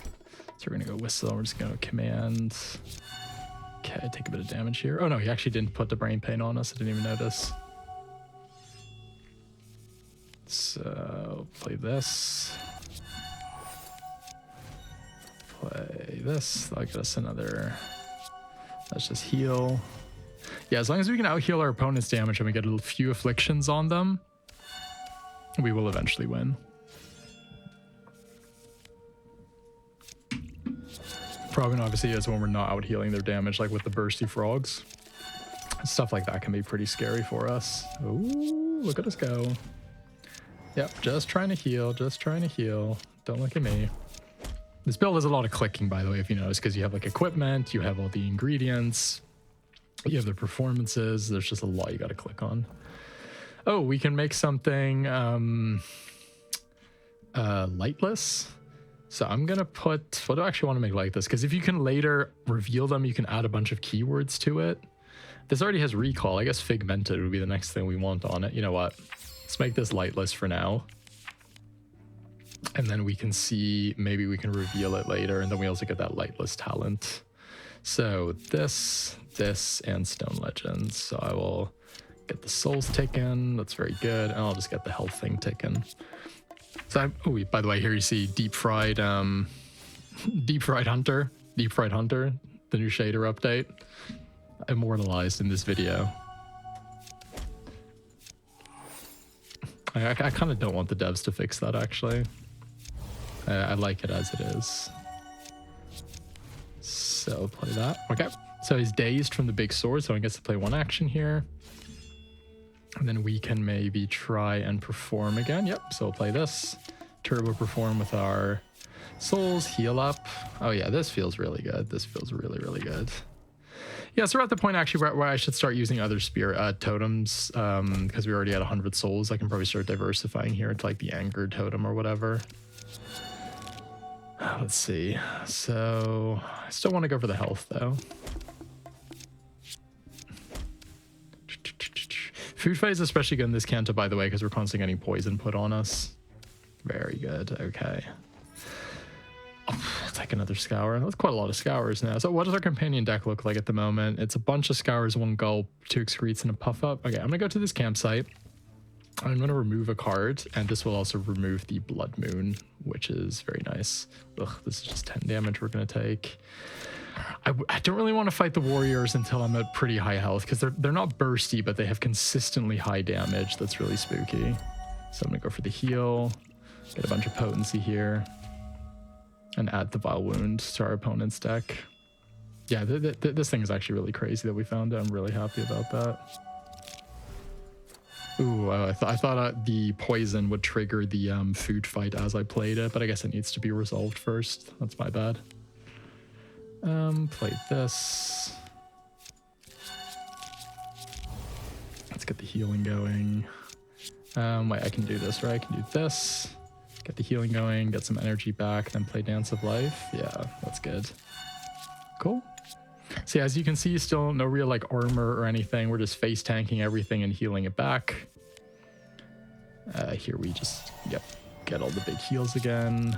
So we're gonna go whistle. We're just gonna command. Okay, take a bit of damage here. Oh no, he actually didn't put the brain pain on us. I didn't even notice. So play this. Play this. That'll get us another. Let's just heal. Yeah, as long as we can out-heal our opponent's damage and we get a few afflictions on them, we will eventually win. Problem obviously is when we're not out-healing their damage, like with the bursty frogs. Stuff like that can be pretty scary for us. Ooh, look at us go. Yep, just trying to heal, just trying to heal. Don't look at me. This build has a lot of clicking, by the way, if you notice, because you have like equipment, you have all the ingredients, you have the performances. There's just a lot you got to click on. Oh, we can make something lightless. So I'm gonna put, what do I actually want to make like this? Because if you can later reveal them, you can add a bunch of keywords to it. This already has recall. I guess Figmented would be the next thing we want on it. You know what? Let's make this lightless for now. And then we can see, maybe we can reveal it later. And then we also get that lightless talent. So this, and Stone Legends. So I will get the souls taken. That's very good. And I'll just get the health thing taken. So oh, by the way, here you see Deep Fried Hunter, the new shader update, immortalized in this video. I kind of don't want the devs to fix that, actually. I like it as it is. So play that. Okay. So he's dazed from the big sword, so he gets to play one action here. And then we can maybe try and perform again. Yep. So we'll play this. Turbo perform with our souls. Heal up. Oh yeah, this feels really good. This feels really, really good. Yeah, so we're at the point actually where I should start using other spirit totems, because we already had 100 souls. I can probably start diversifying here into like the anger totem or whatever. Let's see. So I still want to go for the health though. Food fight is especially good in this Canto, by the way, because we're constantly getting poison put on us. Very good. Okay. Let's take another scour. That's quite a lot of scours now. So what does our companion deck look like at the moment? It's a bunch of scours, 1 gulp, 2 excretes, and a puff up. Okay, I'm gonna go to this campsite. I'm gonna remove a card, and this will also remove the Blood Moon, which is very nice. Ugh, this is just 10 damage we're gonna take. I don't really want to fight the warriors until I'm at pretty high health, because they're not bursty, but they have consistently high damage. That's really spooky. So I'm gonna go for the heal, get a bunch of potency here, and add the Vile Wound to our opponent's deck. Yeah, this thing is actually really crazy that we found it. I'm really happy about that. Ooh, I thought the poison would trigger the food fight as I played it, but I guess it needs to be resolved first. That's my bad. Play this. Let's get the healing going. Wait, I can do this, right? I can do this. Get the healing going, get some energy back, then play Dance of Life. Yeah, that's good. Cool. So yeah, as you can see, still no real like armor or anything. We're just face tanking everything and healing it back. Here we just, yep, get all the big heals again.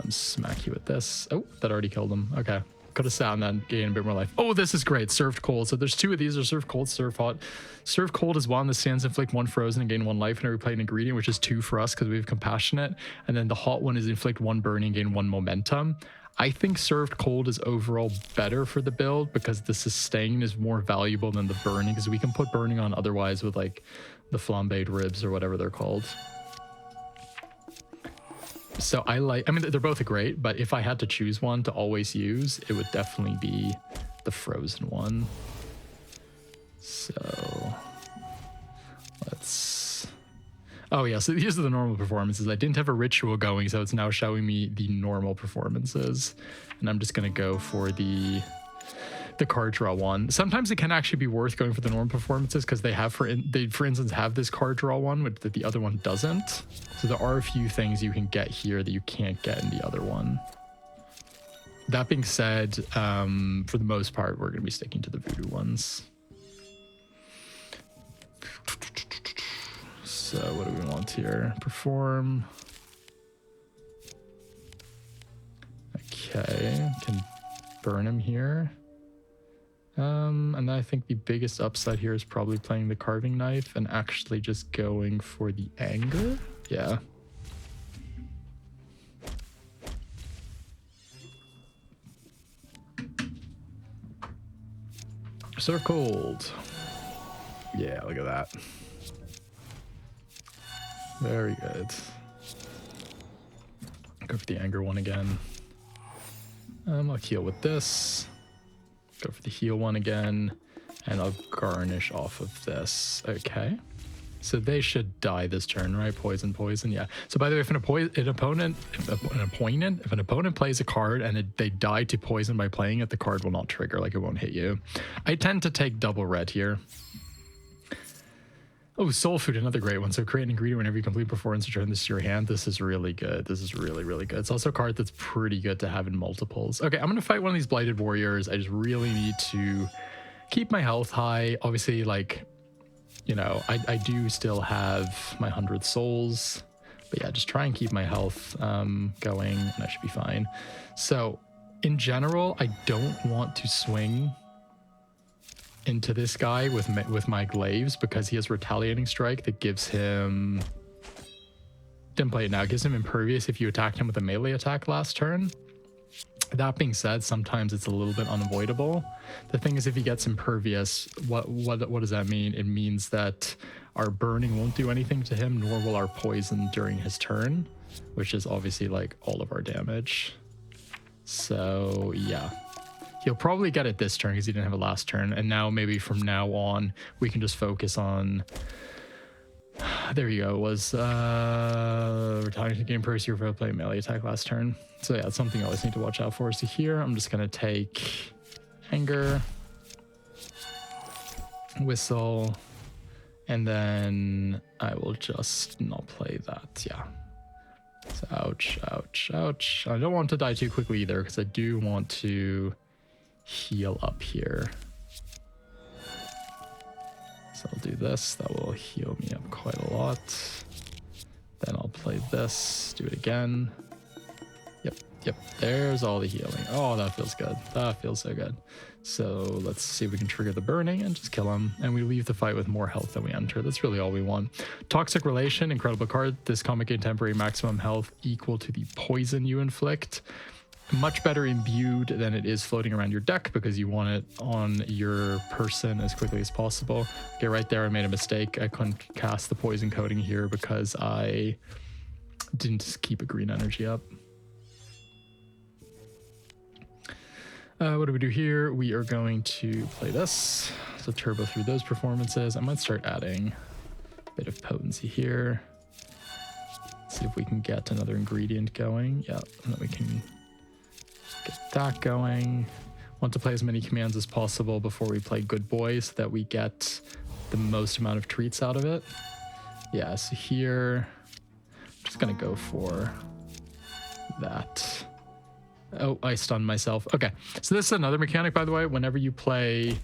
Smack you with this. Oh, that already killed him. Okay. Could have sat on that and gained a bit more life. Oh, this is great. Served cold. So there's 2 of these. There's served cold, served hot. Served cold is 1 that stands inflict 1 frozen and gain 1 life, and every play an ingredient, which is 2 for us because we have compassionate. And then the hot one is inflict 1 burning and gain 1 momentum. I think served cold is overall better for the build because the sustain is more valuable than the burning, because we can put burning on otherwise with like the flambéed ribs or whatever they're called. So I mean, they're both great, but if I had to choose one to always use, it would definitely be the frozen one. So let's, oh yeah, so these are the normal performances. I didn't have a ritual going, so it's now showing me the normal performances. And I'm just gonna go for the card draw one. Sometimes it can actually be worth going for the normal performances because they have, for instance, have this card draw one, but that the other one doesn't. So there are a few things you can get here that you can't get in the other one. That being said, for the most part, we're going to be sticking to the voodoo ones. So what do we want here? Perform. Okay, can burn him here. And I think the biggest upside here is probably playing the carving knife and actually just going for the anger. Yeah. Serve cold. Yeah, look at that. Very good. Go for the anger one again. I'll heal with this. Go for the heal one again, and I'll garnish off of this. Okay. So they should die this turn, right? Poison, poison, yeah. So by the way, if an opponent plays a card and they die to poison by playing it, the card will not trigger, like it won't hit you. I tend to take double red here. Oh, soul food, another great one. So create an ingredient whenever you complete performance, return this to your hand. This is really good. This is really, really good. It's also a card that's pretty good to have in multiples. Okay, I'm going to fight one of these blighted warriors. I just really need to keep my health high. Obviously, like, you know, I do still have my 100 souls. But yeah, just try and keep my health going, and I should be fine. So in general, I don't want to swing into this guy with my glaives because he has retaliating strike that gives him, didn't play it now, gives him impervious if you attacked him with a melee attack last turn. That being said, sometimes it's a little bit unavoidable. The thing is, if he gets impervious, what does that mean? It means that our burning won't do anything to him, nor will our poison during his turn, which is obviously like all of our damage. So yeah, he'll probably get it this turn because he didn't have a last turn. And now maybe from now on, we can just focus on, there you go, it was retiring to game Percy for play melee attack last turn. So yeah, it's something I always need to watch out for. So here, I'm just going to take Anger, Whistle, and then I will just not play that. Yeah. So ouch, ouch, ouch. I don't want to die too quickly either because I do want to heal up here. So I'll do this. That will heal me up quite a lot. Then I'll play this, do it again. Yep, there's all the healing. Oh, that feels good. That feels so good. So let's see if we can trigger the burning and just kill him. And we leave the fight with more health than we enter. That's really all we want. Toxic Relation, incredible card. This comic gain temporary maximum health equal to the poison you inflict. Much better imbued than it is floating around your deck because you want it on your person as quickly as possible. Okay, right there I made a mistake. I couldn't cast the poison coating here because I didn't keep a green energy up. What do we do here? We are going to play this. So turbo through those performances. I might start adding a bit of potency here. See if we can get another ingredient going. Yeah, and then we can get that going. Want to play as many commands as possible before we play Good Boy so that we get the most amount of treats out of it. Yeah, so here, I'm just gonna go for that. Oh, I stunned myself. Okay, so this is another mechanic, by the way. Whenever you play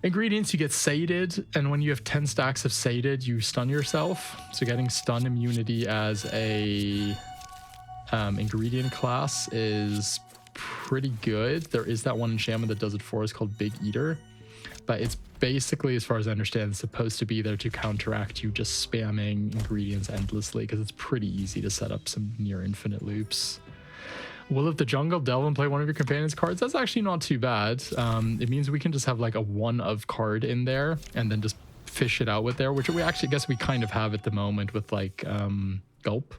ingredients, you get sated, and when you have 10 stacks of sated, you stun yourself. So getting stun immunity as a ingredient class is pretty good. There is that one enchantment that does it for us called Big Eater, but it's basically, as far as I understand, supposed to be there to counteract you just spamming ingredients endlessly because it's pretty easy to set up some near infinite loops. Will of the Jungle, delve and play one of your companions cards. That's actually not too bad. It means we can just have like a one of card in there and then just fish it out with there, which we actually guess we kind of have at the moment with like Gulp.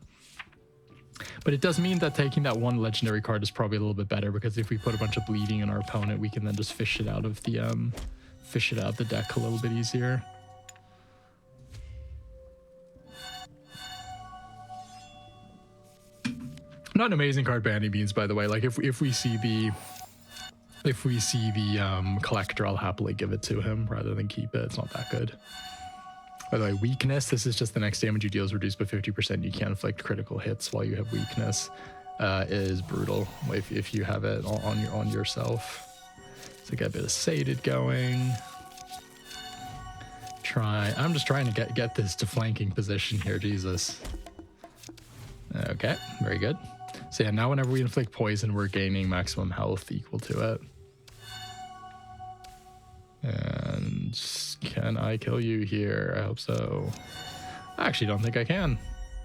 But it does mean that taking that one legendary card is probably a little bit better because if we put a bunch of bleeding in our opponent, we can then just fish it out of the deck a little bit easier. Not an amazing card by any means, by the way. Like if we see the collector, I'll happily give it to him rather than keep it. It's not that good. By the way, weakness, this is just the next damage you deal is reduced by 50%. You can't inflict critical hits while you have weakness. Is brutal if you have it on yourself. So get a bit of sated going. I'm just trying to get this to flanking position here, Jesus. Okay, very good. So yeah, now whenever we inflict poison, we're gaining maximum health equal to it. And can I kill you here? I hope so. I actually don't think I can.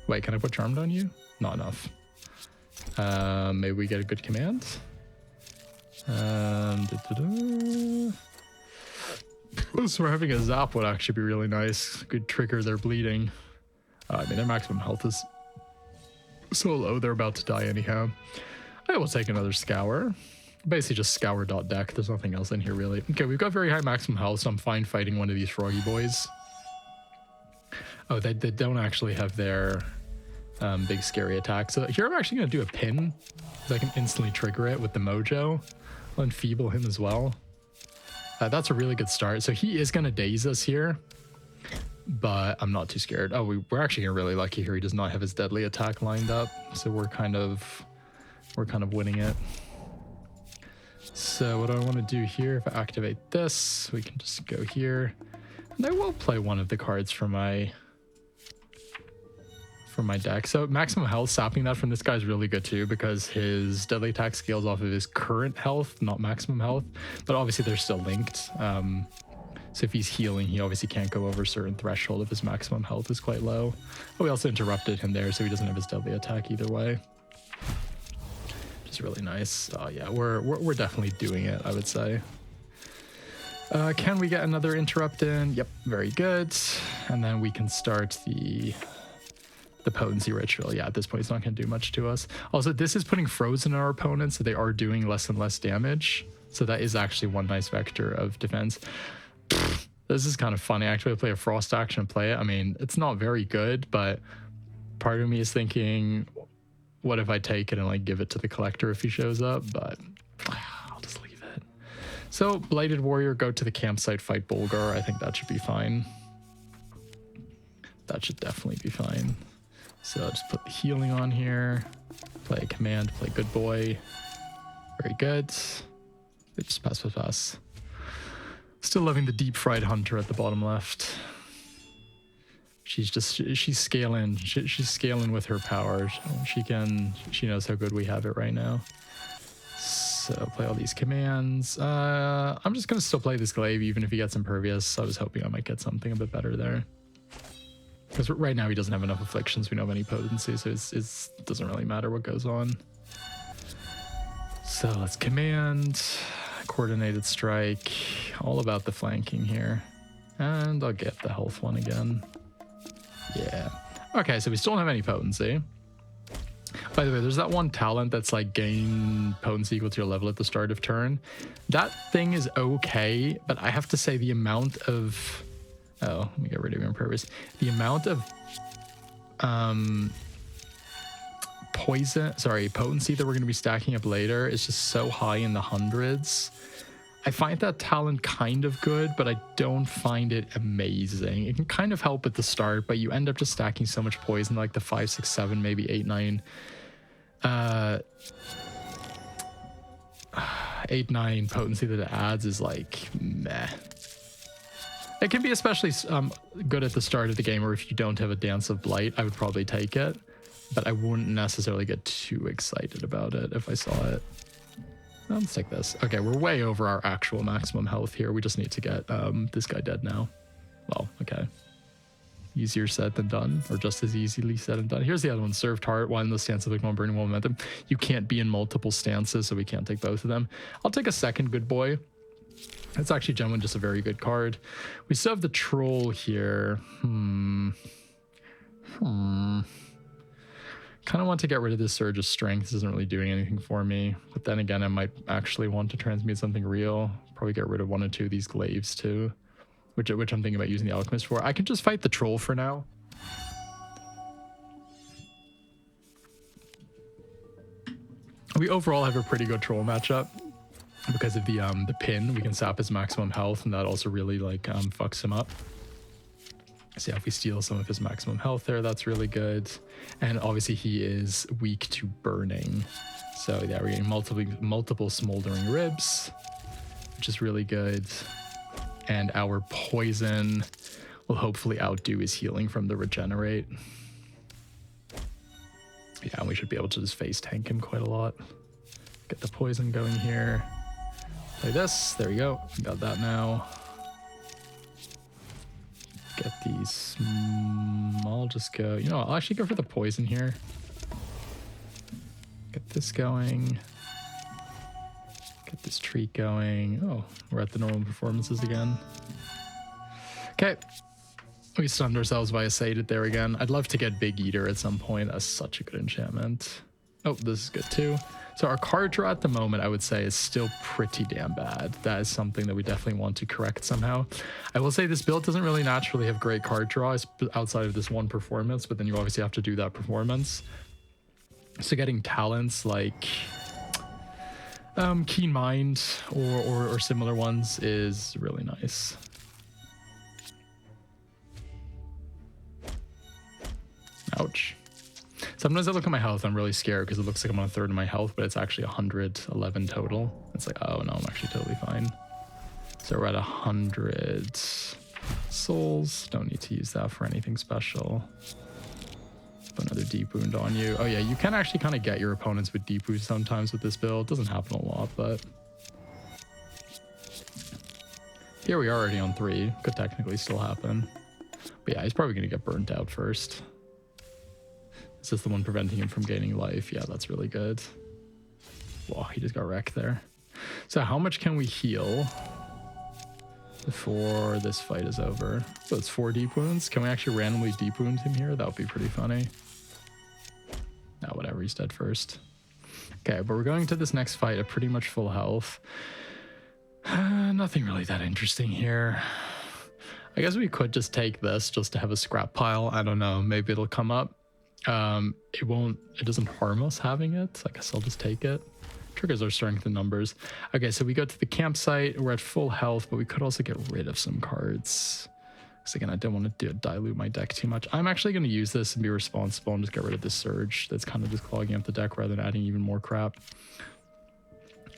Wait, can I put Charmed on you? Not enough. Maybe we get a good command. So we're having a zap would actually be really nice. Could trigger their bleeding. I mean, their maximum health is so low, they're about to die anyhow. I will take another scour. Basically just scour deck. There's nothing else in here really. Okay, we've got very high maximum health, so I'm fine fighting one of these froggy boys. Oh, they don't actually have their big scary attack. So here I'm actually going to do a pin, so I can instantly trigger it with the mojo. I'll enfeeble him as well. That's a really good start. So he is going to daze us here, but I'm not too scared. Oh, we're actually really lucky here. He does not have his deadly attack lined up, so we're kind of winning it. So what I want to do here, if I activate this, we can just go here, and I will play one of the cards for my from my deck. So maximum health, sapping that from this guy is really good too, because his deadly attack scales off of his current health, not maximum health, but obviously they're still linked. So if he's healing, he obviously can't go over a certain threshold if his maximum health is quite low. But we also interrupted him there, so he doesn't have his deadly attack either way. Which is really nice. Oh yeah, we're definitely doing it, I would say. Can we get another interrupt in? Yep, very good. And then we can start the potency ritual. Yeah, at this point, it's not going to do much to us. Also, this is putting frozen on our opponents, so they are doing less and less damage. So that is actually one nice vector of defense. This is kind of funny. Actually, I play a frost action and play it. I mean, it's not very good, but part of me is thinking, what if I take it and like give it to the collector if he shows up? But I'll just leave it. So, Blighted Warrior, go to the campsite, fight Bolgar. I think that should be fine. That should definitely be fine. So just put the healing on here. Play a command, play good boy. Very good. Oops, pass. Still loving the deep fried hunter at the bottom left. She's scaling. She's scaling with her power. She knows how good we have it right now. So play all these commands. I'm just gonna still play this glaive even if he gets impervious. I was hoping I might get something a bit better there. Because right now he doesn't have enough afflictions. We don't have any potency, so it doesn't really matter what goes on. So let's command, coordinated strike, all about the flanking here. And I'll get the health one again. Yeah. Okay, so we still don't have any potency. By the way, there's that one talent that's like gain potency equal to your level at the start of turn. That thing is okay, but I have to say the amount of... Oh, let me get rid of your impervious. The amount of potency that we're going to be stacking up later is just so high in the hundreds. I find that talent kind of good, but I don't find it amazing. It can kind of help at the start, but you end up just stacking so much poison, like the 5, 6, 7, maybe 8, 9. 8, 9 potency that it adds is like meh. It can be especially good at the start of the game, or if you don't have a Dance of Blight, I would probably take it. But I wouldn't necessarily get too excited about it if I saw it. Let's take this. Okay, we're way over our actual maximum health here. We just need to get this guy dead now. Well, okay. Easier said than done, or just as easily said and done. Here's the other one, Served Heart, while in the stance of Igmon Burning Momentum. You can't be in multiple stances, so we can't take both of them. I'll take a second Good Boy. That's actually genuinely just a very good card. We still have the Troll here. Kind of want to get rid of this Surge of Strength. This isn't really doing anything for me. But then again, I might actually want to transmute something real. Probably get rid of 1 or 2 of these glaives too. Which I'm thinking about using the Alchemist for. I can just fight the Troll for now. We overall have a pretty good Troll matchup. Because of the pin, we can sap his maximum health, and that also really like fucks him up. So yeah, if we steal some of his maximum health there, that's really good. And obviously he is weak to burning. So yeah, we're getting multiple smoldering ribs, which is really good. And our poison will hopefully outdo his healing from the regenerate. Yeah, and we should be able to just face tank him quite a lot. Get the poison going here. Play this. There we go. Got that now. Get these. I'll just go. You know, I'll actually go for the poison here. Get this going. Get this treat going. Oh, we're at the normal performances again. Okay. We stunned ourselves by a Sated there again. I'd love to get Big Eater at some point. That's such a good enchantment. Oh, this is good too. So our card draw at the moment, I would say, is still pretty damn bad. That is something that we definitely want to correct somehow. I will say this build doesn't really naturally have great card draws outside of this one performance, but then you obviously have to do that performance. So getting talents like Keen Mind or similar ones is really nice. Ouch. Sometimes I look at my health, I'm really scared because it looks like I'm on 1/3 of my health, but it's actually 111 total. It's like, oh no, I'm actually totally fine. So we're at 100 souls. Don't need to use that for anything special. Put another deep wound on you. Oh yeah, you can actually kind of get your opponents with deep wounds sometimes with this build. It doesn't happen a lot, but here we are already on 3. Could technically still happen. But yeah, he's probably going to get burnt out first. Is this the one preventing him from gaining life? Yeah, that's really good. Wow, he just got wrecked there. So how much can we heal before this fight is over? So it's 4 deep wounds. Can we actually randomly deep wound him here? That would be pretty funny. No, whatever, he's dead first. Okay, but we're going to this next fight at pretty much full health. Nothing really that interesting here. I guess we could just take this just to have a scrap pile. I don't know, maybe it'll come up. It doesn't harm us having it. I guess I'll just take it. Triggers our strength in numbers. Okay, so we go to the campsite. We're at full health, but we could also get rid of some cards. Because again, I don't want to dilute my deck too much. I'm actually going to use this and be responsible and just get rid of this surge that's kind of just clogging up the deck rather than adding even more crap.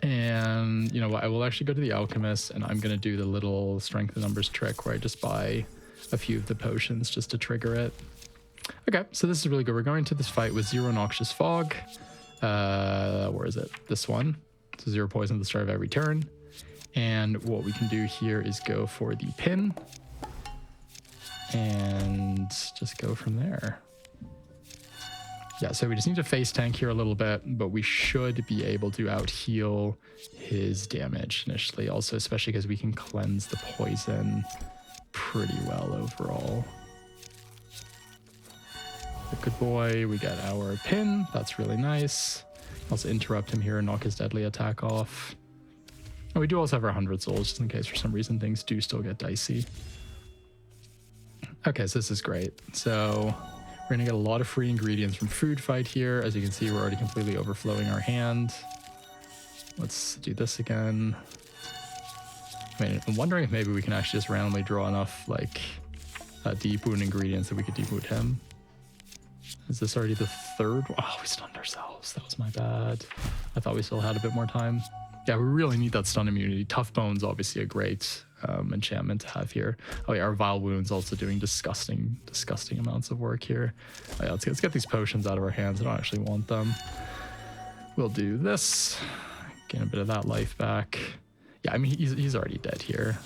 And you know what? I will actually go to the alchemist and I'm going to do the little strength in numbers trick where I just buy a few of the potions just to trigger it. Okay, so this is really good. We're going to this fight with 0 Noxious Fog. Where is it? This one. So 0 poison at the start of every turn. And what we can do here is go for the pin. And just go from there. Yeah, so we just need to face tank here a little bit, but we should be able to out heal his damage initially. Also, especially because we can cleanse the poison pretty well overall. Good boy, we got our pin. That's really nice. Also interrupt him here and knock his deadly attack off. And we do also have our 100 souls, just in case for some reason things do still get dicey. Okay, so this is great. So we're gonna get a lot of free ingredients from food fight here. As you can see, we're already completely overflowing our hand. Let's do this again. I mean, I'm wondering if maybe we can actually just randomly draw enough like deep wound ingredients that we could deep wound him. Is this already the 3rd? Oh, we stunned ourselves. That was my bad. I thought we still had a bit more time. Yeah, we really need that stun immunity. Tough Bone's obviously a great enchantment to have here. Oh yeah, our Vile Wound's also doing disgusting amounts of work here. Oh, yeah, let's get these potions out of our hands. I don't actually want them. We'll do this. Gain a bit of that life back. Yeah, I mean, he's already dead here.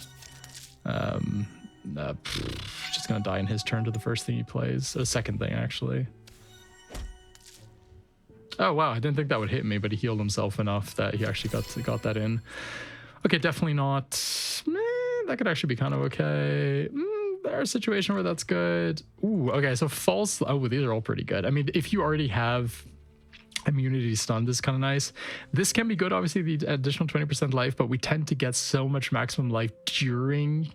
Just gonna die in his turn to the first thing he plays. The second thing, actually. Oh wow, I didn't think that would hit me, but he healed himself enough that he actually got that in. Okay, definitely not. That could actually be kind of okay. There's a situation where that's good. Ooh, okay, so false. Oh, these are all pretty good. I mean, if you already have immunity stunned, is kind of nice. This can be good, obviously, the additional 20% life, but we tend to get so much maximum life during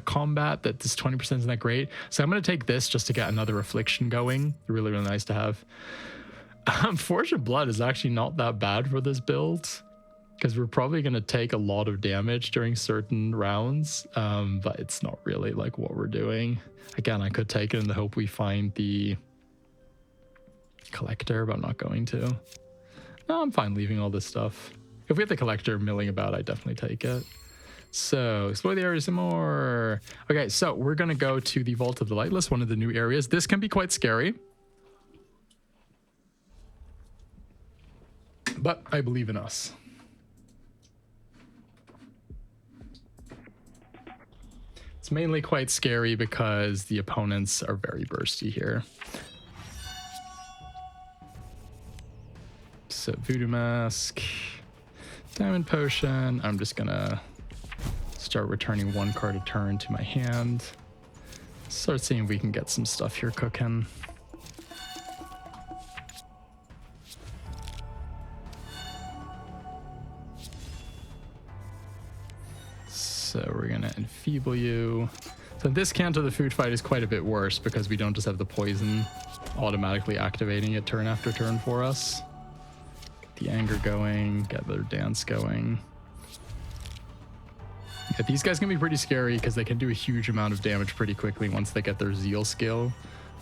combat that this 20% isn't that great. So I'm going to take this just to get another affliction going. Really, really nice to have. Fortune Blood is actually not that bad for this build because we're probably going to take a lot of damage during certain rounds, but it's not really like what we're doing. Again, I could take it in the hope we find the collector, but I'm not going to. No, I'm fine leaving all this stuff. If we have the collector milling about, I definitely take it. So explore the area some more. Okay, so we're going to go to the Vault of the Lightless, one of the new areas. This can be quite scary, but I believe in us. It's mainly quite scary because the opponents are very bursty here. So Voodoo Mask, Diamond Potion. I'm just gonna start returning 1 card a turn to my hand. Start seeing if we can get some stuff here cooking. So we're gonna enfeeble you. So this Canto, the food fight is quite a bit worse because we don't just have the poison automatically activating it turn after turn for us. Get the anger going, get their dance going. Yeah, these guys can be pretty scary because they can do a huge amount of damage pretty quickly once they get their zeal skill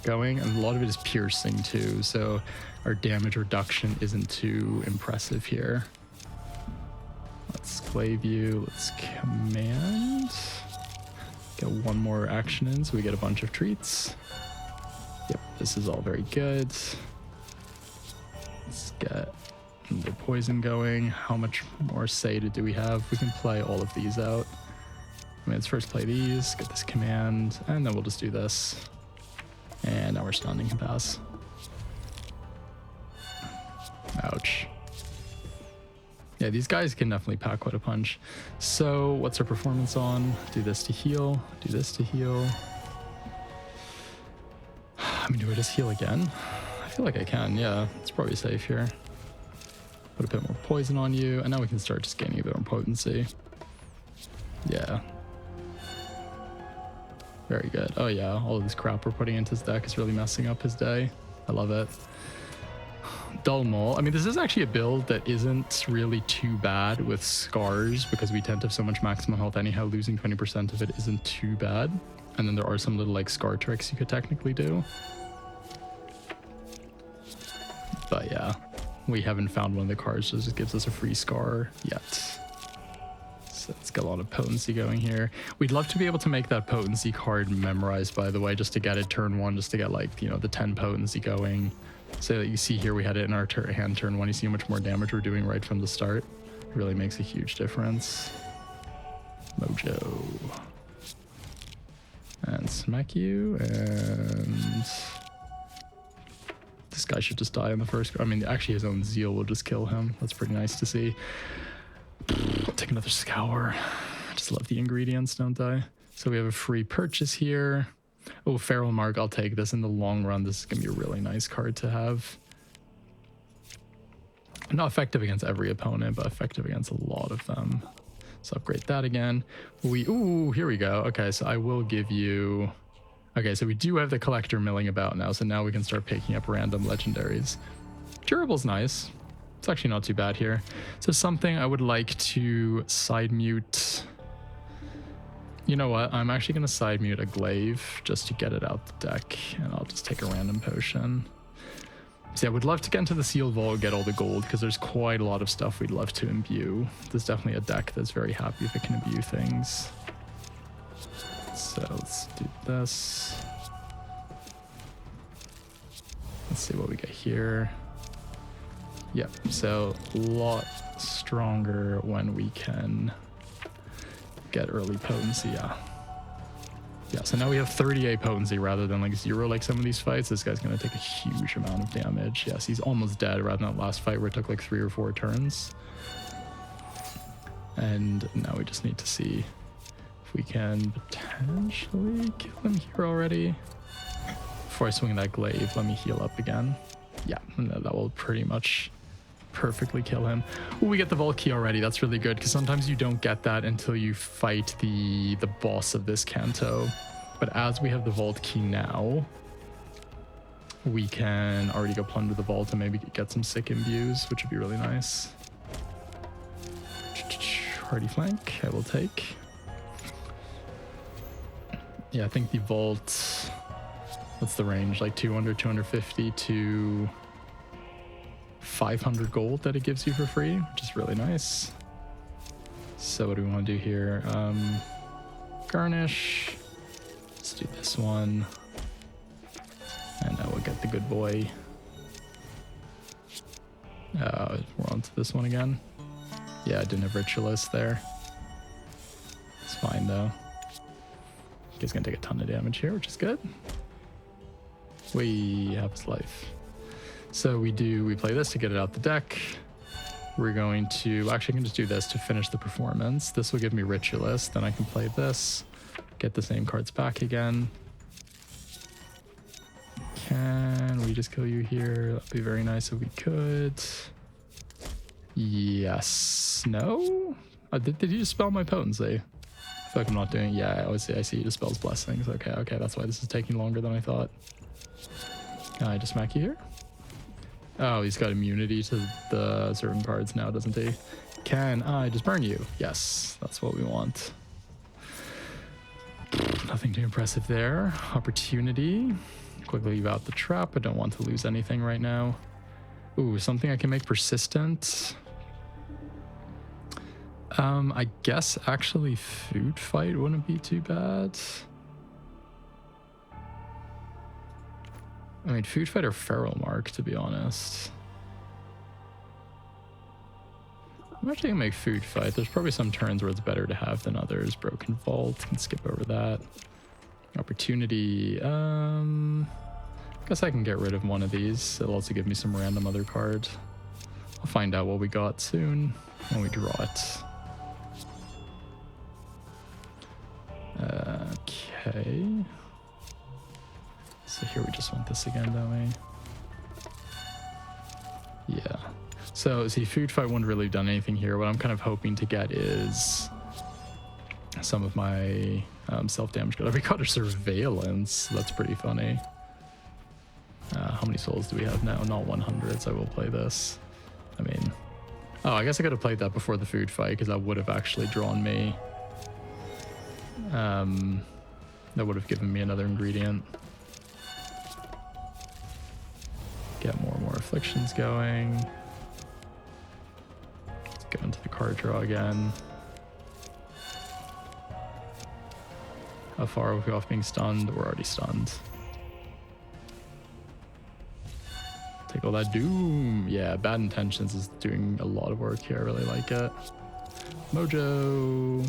going, and a lot of it is piercing too, so our damage reduction isn't too impressive here. Let's Clave you, let's command. Get 1 more action in so we get a bunch of treats. Yep, this is all very good. Let's get the poison going. How much more Seda do we have? We can play all of these out. I mean, let's first play these, get this command, and then we'll just do this. And now we're stunned and can pass. Ouch. Yeah, these guys can definitely pack quite a punch. So what's our performance on? Do this to heal, do this to heal. I mean, do I just heal again? I feel like I can, yeah. It's probably safe here. Put a bit more poison on you, and now we can start just gaining a bit more potency. Yeah. Very good. Oh yeah, all of this crap we're putting into his deck is really messing up his day. I love it. Dull Maul. I mean, this is actually a build that isn't really too bad with scars because we tend to have so much maximum health anyhow. Losing 20% of it isn't too bad. And then there are some little like scar tricks you could technically do. But yeah, we haven't found one of the cards that just gives us a free scar yet. So let's get a lot of potency going here. We'd love to be able to make that potency card memorized, by the way, just to get it turn one, just to get like, you know, the 10 potency going. So that you see here, we had it in our hand turn one. You see how much more damage we're doing right from the start. It really makes a huge difference. Mojo. And smack you, and this guy should just die on the first. I mean, actually his own zeal will just kill him. That's pretty nice to see. Take another scour. I just love the ingredients, don't I? So we have a free purchase here. Oh, Feral Mark, I'll take this in the long run. This is going to be a really nice card to have. Not effective against every opponent, but effective against a lot of them. So upgrade that again. Ooh, here we go. Okay, so I will give you... Okay, so we do have the collector milling about now, so now we can start picking up random legendaries. Durable's nice. It's actually not too bad here. So something I would like to side mute... You know what? I'm actually going to side mute a glaive just to get it out the deck, and I'll just take a random potion. So yeah, I would love to get into the sealed vault, get all the gold, because there's quite a lot of stuff we'd love to imbue. There's definitely a deck that's very happy if it can imbue things. So let's do this. Let's see what we get here. Yep, so a lot stronger when we can get early potency. Yeah, so now we have 38 potency rather than like 0 like some of these fights. This guy's going to take a huge amount of damage. Yes, he's almost dead rather than that last fight where it took like 3 or 4 turns. And now we just need to see if we can potentially kill him here already. Before I swing that glaive, let me heal up again. Yeah, that will pretty much perfectly kill him. Ooh, we get the vault key already. That's really good because sometimes you don't get that until you fight the boss of this Canto. But as we have the vault key now, we can already go plunder the vault and maybe get some sick imbues, which would be really nice. Hardy flank, I will take. Yeah, I think the vault, what's the range? Like 200, 250 to 500 gold that it gives you for free, which is really nice. So what do we want to do here? Garnish. Let's do this one. And now we'll get the good boy. We're on to this one again. Yeah, I didn't have Ritualist there. It's fine though. He's gonna take a ton of damage here, which is good. We have his life. So we play this to get it out the deck. We're going to, actually I can just do this to finish the performance. This will give me Ritualist, then I can play this, get the same cards back again. Can we just kill you here? That'd be very nice if we could. Yes. No? Did you dispel my potency? I feel like I'm not doing, yeah, I see he dispels blessings. Okay, that's why this is taking longer than I thought. Can I just smack you here? Oh, he's got immunity to the certain cards now, doesn't he? Can I just burn you? Yes, that's what we want. Nothing too impressive there. Opportunity. Quickly leave out the trap. I don't want to lose anything right now. Ooh, something I can make persistent. I guess actually food fight wouldn't be too bad. I mean, Food Fight or Feral Mark, to be honest. I'm actually gonna make Food Fight. There's probably some turns where it's better to have than others. Broken Vault, can skip over that. Opportunity, guess I can get rid of one of these. It'll also give me some random other card. I'll find out what we got soon when we draw it. Okay. So here we just want this again, don't we? Yeah. So see, Food Fight wouldn't really have done anything here. What I'm kind of hoping to get is some of my self-damage. We got a Surveillance. That's pretty funny. How many souls do we have now? Not 100, so I will play this. I mean, oh, I guess I could have played that before the Food Fight because that would have actually drawn me. That would have given me another ingredient. Get more and more afflictions going. Let's go into the card draw again. How far are we off being stunned? We're already stunned. Take all that doom. Yeah, Bad Intentions is doing a lot of work here. I really like it. Mojo.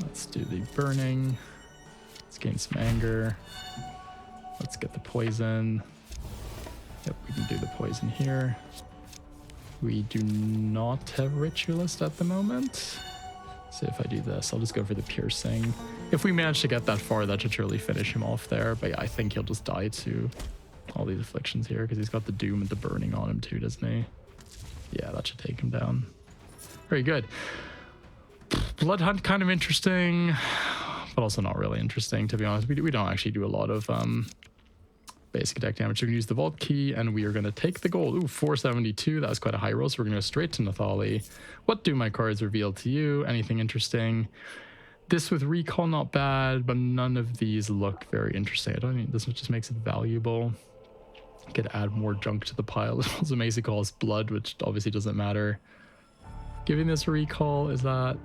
Let's do the burning. Let's gain some anger. Let's get the poison. Yep, we can do the poison here. We do not have Ritualist at the moment. So if I do this, I'll just go for the piercing. If we manage to get that far, that should surely finish him off there. But yeah, I think he'll just die to all these afflictions here because he's got the doom and the burning on him too, doesn't he? Yeah, that should take him down. Very good. Blood Hunt, kind of interesting, but also not really interesting, to be honest. We don't actually do a lot of basic attack damage. So we're going to use the Vault Key, and we are going to take the gold. Ooh, 472. That was quite a high roll, so we're going to go straight to Nathali. What do my cards reveal to you? Anything interesting? This with Recall, not bad, but none of these look very interesting. I don't think this just makes it valuable. Could add more junk to the pile. It also makes it cost blood, which obviously doesn't matter. Giving this a Recall, is that...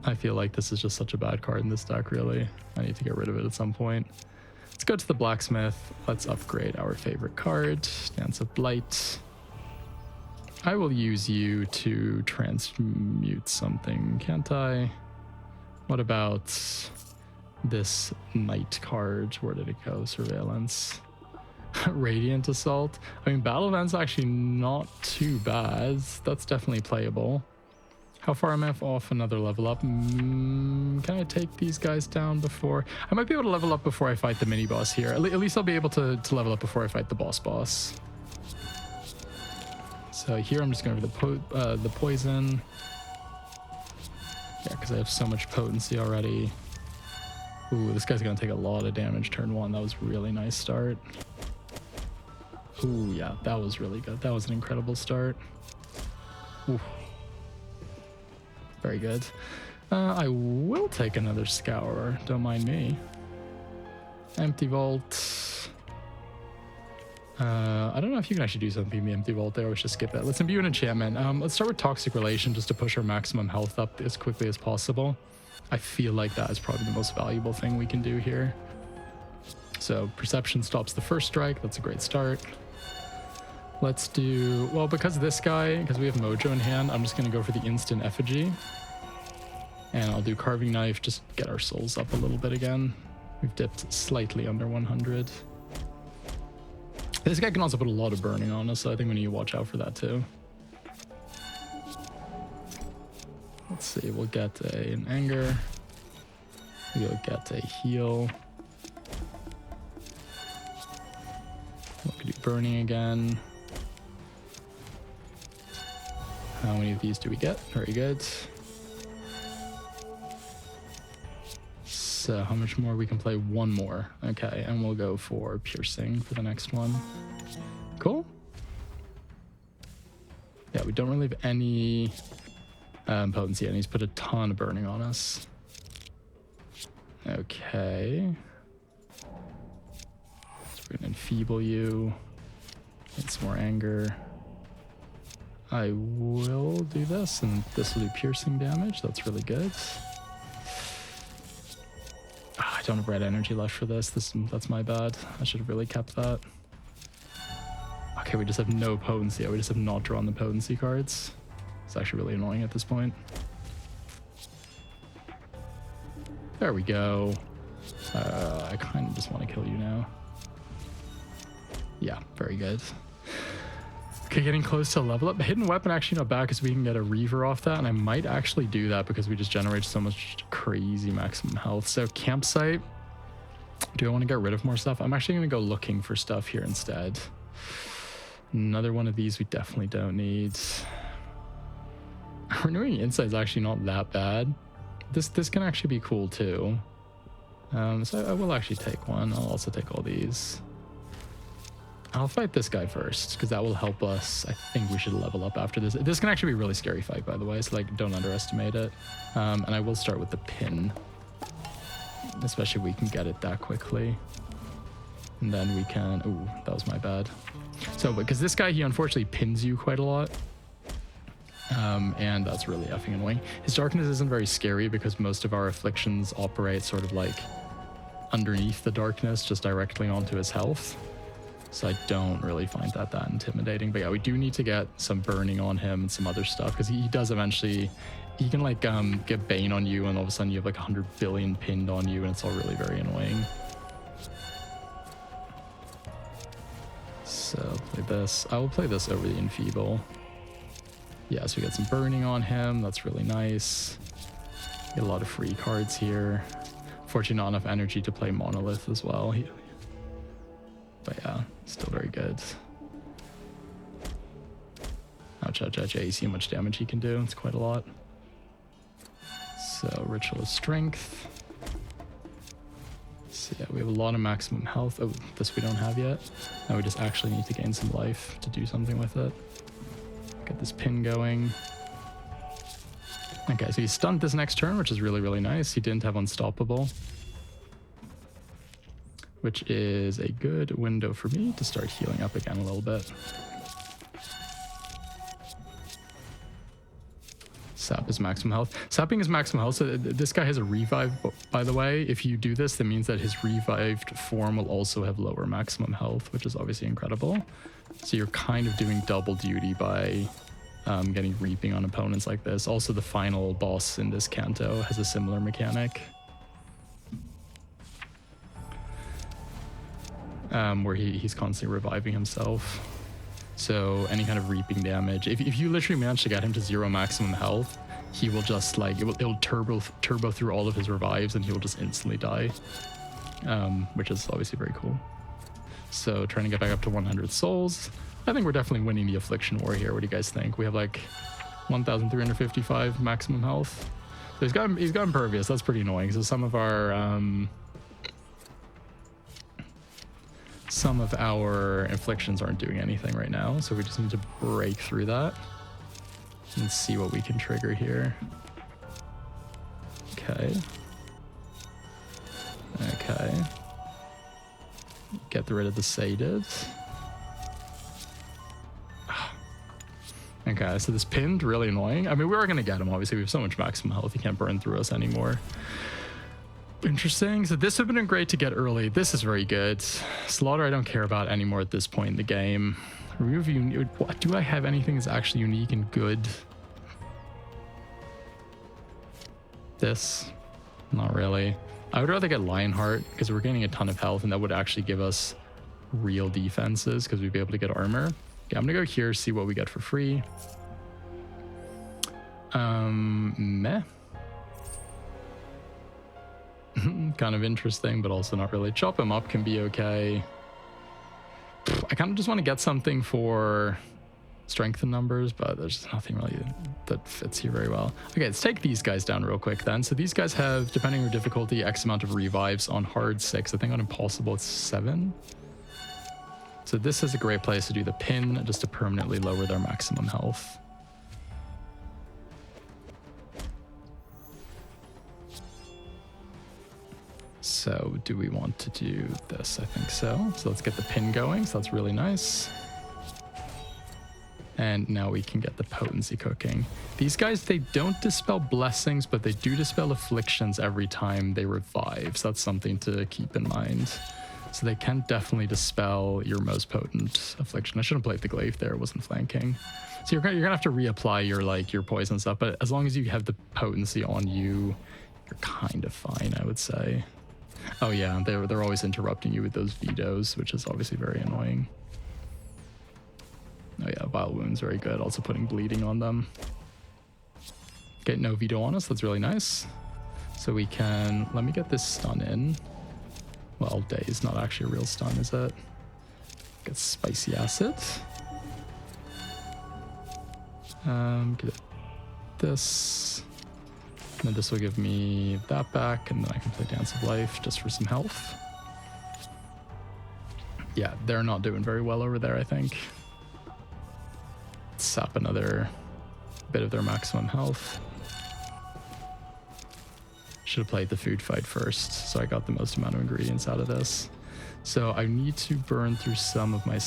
I feel like this is just such a bad card in this deck, really. I need to get rid of it at some point. Let's go to the Blacksmith. Let's upgrade our favorite card, Dance of Blight. I will use you to transmute something, can't I? What about this Knight card? Where did it go? Surveillance. Radiant Assault. I mean, Battle Event's actually not too bad. That's definitely playable. How far am I off another level up? Can I take these guys down before? I might be able to level up before I fight the mini-boss here. At least I'll be able to level up before I fight the boss. So here I'm just going for the poison. Yeah, because I have so much potency already. Ooh, this guy's going to take a lot of damage turn one. That was a really nice start. Ooh, yeah, that was really good. That was an incredible start. Ooh. Very good. I will take another Scour. Don't mind me. Empty Vault. I don't know if you can actually do something in the Empty Vault there. Let's just skip it. Let's imbue an enchantment. Let's start with Toxic Relation just to push our maximum health up as quickly as possible. I feel like that is probably the most valuable thing we can do here. So Perception stops the first strike. That's a great start. Let's do, well, because this guy, because we have Mojo in hand, I'm just going to go for the instant Effigy. And I'll do Carving Knife, just get our souls up a little bit again. We've dipped slightly under 100. This guy can also put a lot of burning on us, so I think we need to watch out for that too. Let's see, we'll get an Anger. We'll get a Heal. We could do Burning again. How many of these do we get? Very good. So how much more? We can play one more. Okay, and we'll go for Piercing for the next one. Cool. Yeah, we don't really have any potency, and he's put a ton of burning on us. Okay. So we're gonna enfeeble you. Get some more anger. I will do this, and this will do piercing damage. That's really good. I don't have red energy left for this. That's my bad. I should have really kept that. Okay, we just have no potency. We just have not drawn the potency cards. It's actually really annoying at this point. There we go. I kind of just want to kill you now. Yeah, very good. Okay, getting close to level up. Hidden weapon actually not bad because we can get a Reaver off that, and I might actually do that because we just generate so much crazy maximum health. So campsite. Do I want to get rid of more stuff? I'm actually going to go looking for stuff here instead. Another one of these we definitely don't need. Renewing insight is actually not that bad. This can actually be cool too. So I will actually take one. I'll also take all these. I'll fight this guy first because that will help us. I think we should level up after this. This can actually be a really scary fight, by the way, so like don't underestimate it. And I will start with the pin, especially if we can get it that quickly. And then we can, ooh, that was my bad. So because this guy, he unfortunately pins you quite a lot. And that's really effing annoying. His darkness isn't very scary because most of our afflictions operate sort of like underneath the darkness, just directly onto his health. So I don't really find that intimidating. But yeah, we do need to get some burning on him and some other stuff because he does eventually, he can like get Bane on you and all of a sudden you have like 100 billion pinned on you and it's all really very annoying. So play this. I will play this over the Enfeeble. Yeah, so we get some burning on him. That's really nice. Get a lot of free cards here. Fortunately, not enough energy to play Monolith as well. But yeah, still very good. Ouch, ouch, ouch. Yeah, you see how much damage he can do. It's quite a lot. So, Ritual of Strength. So yeah, we have a lot of maximum health. Oh, this we don't have yet. Now we just actually need to gain some life to do something with it. Get this pin going. Okay, so he stunned this next turn, which is really, really nice. He didn't have Unstoppable, which is a good window for me to start healing up again a little bit. Sap is maximum health. Sapping is maximum health, so this guy has a revive, by the way. If you do this, that means that his revived form will also have lower maximum health, which is obviously incredible. So you're kind of doing double duty by getting reaping on opponents like this. Also, the final boss in this Canto has a similar mechanic. Where he's constantly reviving himself. So any kind of reaping damage, if you literally manage to get him to 0 maximum health, he will just like, it'll turbo through all of his revives and he will just instantly die. Which is obviously very cool. So trying to get back up to 100 souls. I think we're definitely winning the Affliction War here. What do you guys think? We have like 1,355 maximum health. So he's got Impervious. That's pretty annoying. So some of our inflictions aren't doing anything right now. So we just need to break through that and see what we can trigger here. Okay. Okay. Get rid of the Sated. Okay, so this pinned, really annoying. I mean, we are going to get him, obviously. We have so much maximum health, he can't burn through us anymore. Interesting. So this would have been great to get early. This is very good. Slaughter I don't care about anymore at this point in the game. Remove what, do I have anything that's actually unique and good? This? Not really. I would rather get Lionheart because we're gaining a ton of health and that would actually give us real defenses because we'd be able to get armor. Okay, I'm gonna go here, see what we get for free. Meh. Kind of interesting, but also not really. Chop him up can be okay. I kind of just want to get something for strength in numbers, but there's nothing really that fits here very well. Okay, let's take these guys down real quick then. So these guys have, depending on your difficulty, X amount of revives. On hard 6, I think on impossible it's 7. So this is a great place to do the pin, just to permanently lower their maximum health. So do we want to do this? I think so. So let's get the pin going. So that's really nice. And now we can get the potency cooking. These guys, they don't dispel blessings, but they do dispel afflictions every time they revive. So that's something to keep in mind. So they can definitely dispel your most potent affliction. I should have played the glaive there, it wasn't flanking. So you're gonna have to reapply your poison stuff, but as long as you have the potency on you, you're kind of fine, I would say. Oh yeah, they're always interrupting you with those vetoes, which is obviously very annoying. Oh yeah, Vile Wound's very good. Also putting bleeding on them. Get no veto on us, that's really nice. So we can, let me get this stun in. Well, Daze, not actually a real stun, is it? Get Spicy Acid. Get this. And then this will give me that back, and then I can play Dance of Life just for some health. Yeah, they're not doing very well over there, I think. Sap another bit of their maximum health. Should have played the food fight first, so I got the most amount of ingredients out of this. So I need to burn through some of my,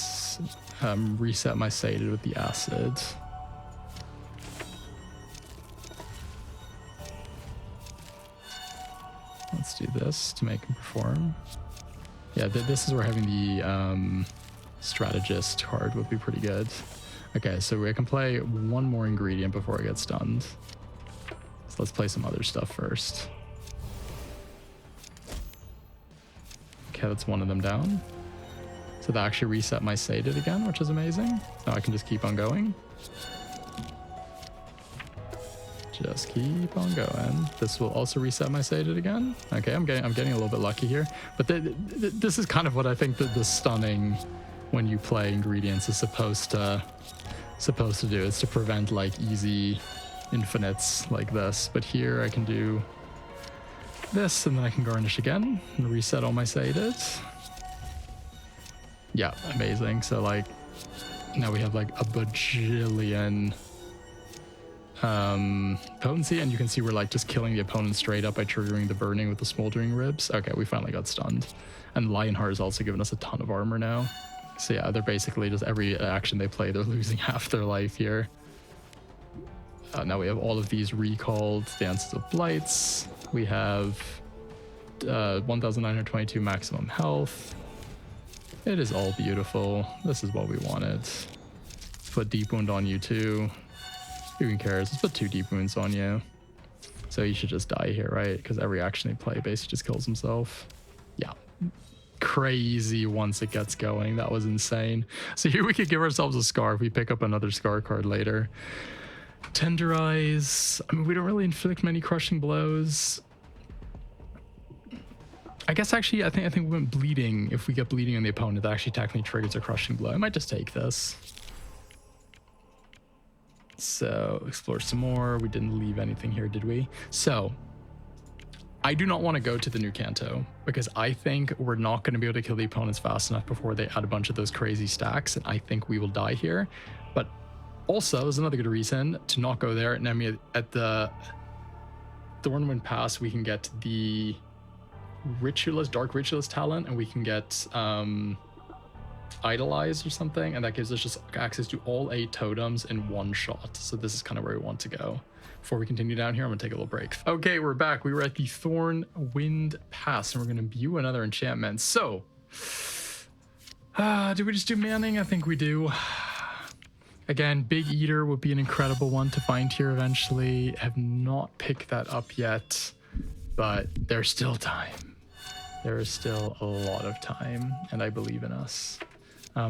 reset my sated with the acid. Let's do this to make him perform. Yeah, this is where having the strategist card would be pretty good. Okay, so I can play one more ingredient before I get stunned. So let's play some other stuff first. Okay, that's one of them down. So that actually reset my sated again, which is amazing. Now I can just keep on going. Just keep on going. This will also reset my sated again. Okay, I'm getting a little bit lucky here. But this is kind of what I think that the stunning when you play ingredients is supposed to do. It's to prevent like easy infinites like this. But here I can do this, and then I can garnish again and reset all my sated. Yeah, amazing. So like now we have like a bajillion potency, and you can see we're like just killing the opponent straight up by triggering the burning with the smoldering ribs. Okay, we finally got stunned. And Lionheart has also given us a ton of armor now. So yeah, they're basically just every action they play, they're losing half their life here. Now we have all of these recalled Dances of Blights. We have 1922 maximum health. It is all beautiful. This is what we wanted. Let's put Deep Wound on you too. Who cares? Let's put 2 Deep Wounds on you. So you should just die here, right? Because every action they play basically just kills himself. Yeah. Crazy once it gets going. That was insane. So here we could give ourselves a scar if we pick up another scar card later. Tenderize. I mean, we don't really inflict many crushing blows. I guess actually, I think we went bleeding. If we get bleeding on the opponent, that actually technically triggers a crushing blow. I might just take this. So explore some more. We didn't leave anything here, did we? So I do not want to go to the new Canto because I think we're not going to be able to kill the opponents fast enough before they add a bunch of those crazy stacks, and I think we will die here. But also, there's another good reason to not go there. And I mean, at the Thornwind Pass, we can get the Ritualist, Dark Ritualist talent, and we can get Idolize or something, and that gives us just access to all 8 totems in one shot. So this is kind of where we want to go. Before we continue down here, I'm gonna take a little break. Okay, we're back. We were at the Thornwind Pass, and we're gonna view another enchantment. So do we just do Manning? I think we do. Again, Big Eater would be an incredible one to find here eventually. Have not picked that up yet, but there's still time. There is still a lot of time, and I believe in us.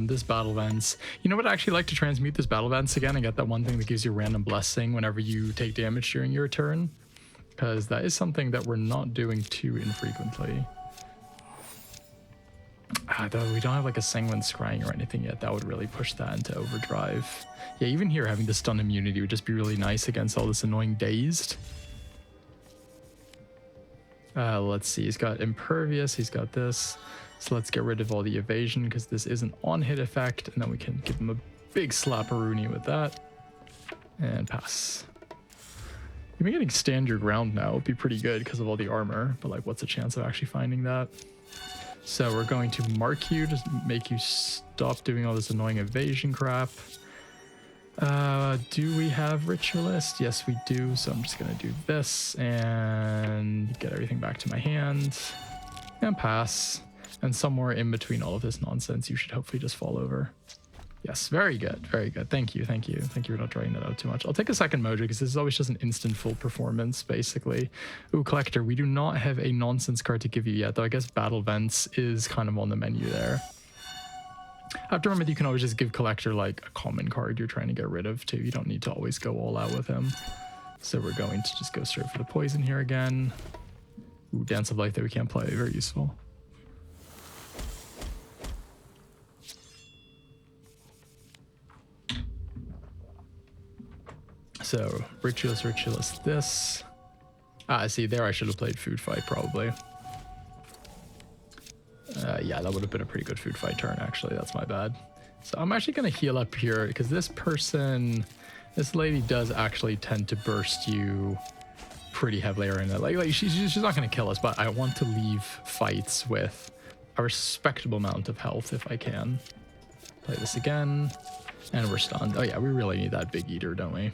This Battle Vents. You know what? I'd actually like to transmute this Battle Vents again and get that one thing that gives you a random blessing whenever you take damage during your turn, because that is something that we're not doing too infrequently. Though we don't have like a Sanguine Scrying or anything yet, that would really push that into overdrive. Yeah, even here having the stun immunity would just be really nice against all this annoying Dazed. Let's see, he's got Impervious, he's got this. So let's get rid of all the evasion because this is an on-hit effect, and then we can give him a big slap-a-rooney with that. And pass. Even getting stand your ground now would be pretty good because of all the armor, but like what's the chance of actually finding that? So we're going to mark you, just make you stop doing all this annoying evasion crap. Do we have Ritualist? Yes, we do. So I'm just going to do this and get everything back to my hand and pass. And somewhere in between all of this nonsense, you should hopefully just fall over. Yes, very good. Very good. Thank you. Thank you. Thank you for not drawing that out too much. I'll take a second Mojo because this is always just an instant full performance, basically. Ooh, Collector. We do not have a nonsense card to give you yet, though I guess Battle Vents is kind of on the menu there. I have to remember that you can always just give Collector like a common card you're trying to get rid of too. You don't need to always go all out with him. So we're going to just go straight for the poison here again. Ooh, Dance of Life that we can't play. Very useful. So Ritualist this. Ah, see there I should have played Food Fight probably. Yeah, that would have been a pretty good Food Fight turn, actually. That's my bad. So I'm actually going to heal up here because this lady does actually tend to burst you pretty heavily in it. Like she's not going to kill us, but I want to leave fights with a respectable amount of health if I can. Play this again, and we're stunned. Oh yeah, we really need that big eater, don't we?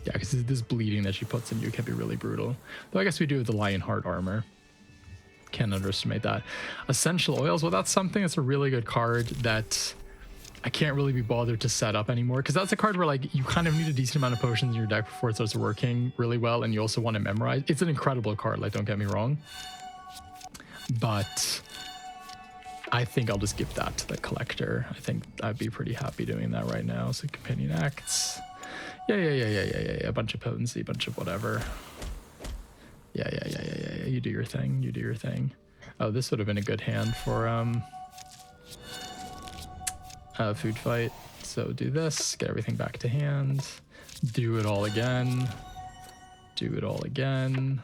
Yeah, because this bleeding that she puts in you can be really brutal. Though I guess we do have the Lionheart armor. Can't underestimate that. Essential Oils, well, that's something that's a really good card that I can't really be bothered to set up anymore, because that's a card where like you kind of need a decent amount of potions in your deck before it starts working really well, and you also want to memorize. It's an incredible card, like, don't get me wrong, but I think I'll just give that to the Collector. I think I'd be pretty happy doing that right now. So Companion Acts, yeah, a bunch of potency, bunch of whatever. Yeah. You do your thing. You do your thing. Oh, this would have been a good hand for Food Fight. So do this. Get everything back to hand. Do it all again. Do it all again.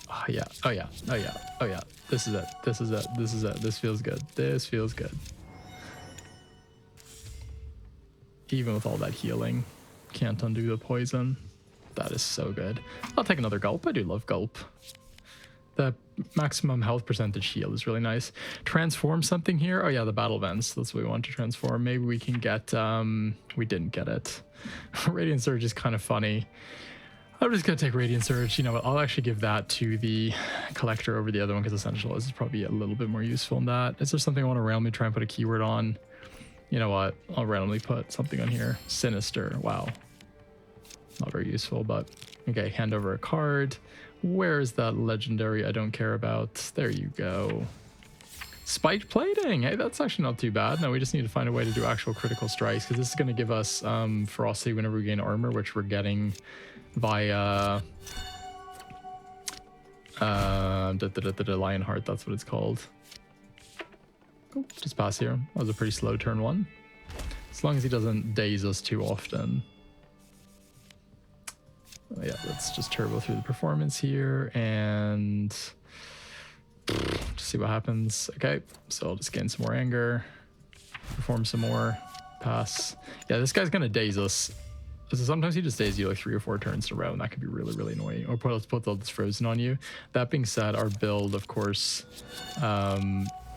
Oh yeah. Oh yeah. Oh yeah. Oh yeah. This is it. This is it. This is it. This feels good. This feels good. Even with all that healing, can't undo the poison. That is so good. I'll take another gulp. I do love gulp. The maximum health percentage heal is really nice. Transform something here. Oh yeah, the Battle Vents. That's what we want to transform. Maybe we can get, we didn't get it. Radiant Surge is kind of funny. I'm just gonna take Radiant Surge. You know what, I'll actually give that to the Collector over the other one, because Essential is probably a little bit more useful in that. Is there something I want to randomly try and put a keyword on? You know what, I'll randomly put something on here. Sinister. Wow. Not very useful, but okay, hand over a card. Where's that legendary I don't care about? There you go. Spiked Plating. Hey, that's actually not too bad. No, we just need to find a way to do actual critical strikes, because this is going to give us ferocity whenever we gain armor, which we're getting via Lionheart. That's what it's called. Cool. Just pass here. That was a pretty slow turn one. As long as he doesn't daze us too often. Yeah, let's just turbo through the performance here and just see what happens. Okay, so I'll just gain some more anger, perform some more, pass. Yeah, this guy's gonna daze us. So sometimes he just dazes you like 3 or 4 turns in a row, and that can be really, really annoying. Or let's put all this frozen on you. That being said, our build, of course,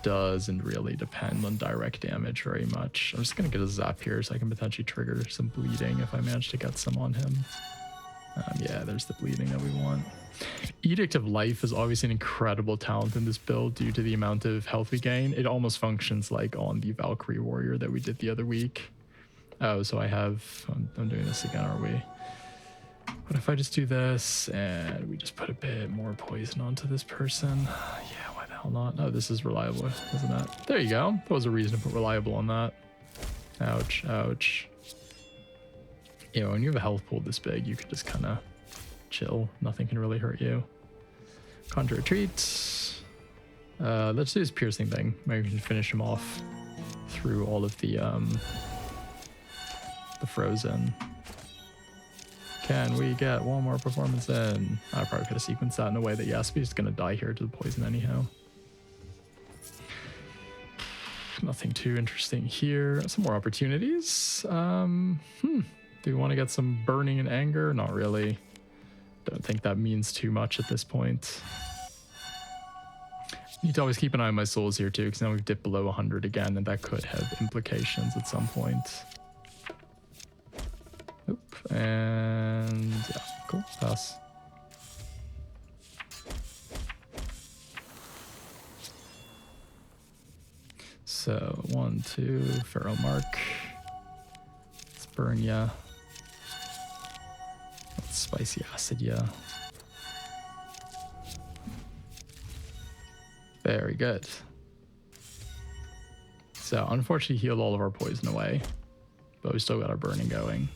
doesn't really depend on direct damage very much. I'm just gonna get a zap here so I can potentially trigger some bleeding if I manage to get some on him. Yeah, there's the bleeding that we want. Edict of Life is obviously an incredible talent in this build due to the amount of health we gain. It almost functions like on the Valkyrie Warrior that we did the other week. Oh, so I'm doing this again, are we? What if I just do this and we just put a bit more poison onto this person? Yeah, why the hell not? No, this is reliable, isn't it? There you go. That was a reason to put reliable on that. Ouch, ouch. You know, when you have a health pool this big, you can just kind of chill. Nothing can really hurt you. Conjure Retreat. Let's do this piercing thing. Maybe we can finish him off through all of the frozen. Can we get one more performance in? I probably could have sequenced that in a way that Yaspi's going to die here to the poison anyhow. Nothing too interesting here. Some more opportunities. Do we want to get some burning and anger? Not really. Don't think that means too much at this point. Need to always keep an eye on my souls here too, because now we've dipped below 100 again, and that could have implications at some point. And yeah, cool, pass. So 1, 2, Pharaoh Mark. Let's burn ya. Let's spicy acid ya. Very good. So unfortunately healed all of our poison away, but we still got our burning going.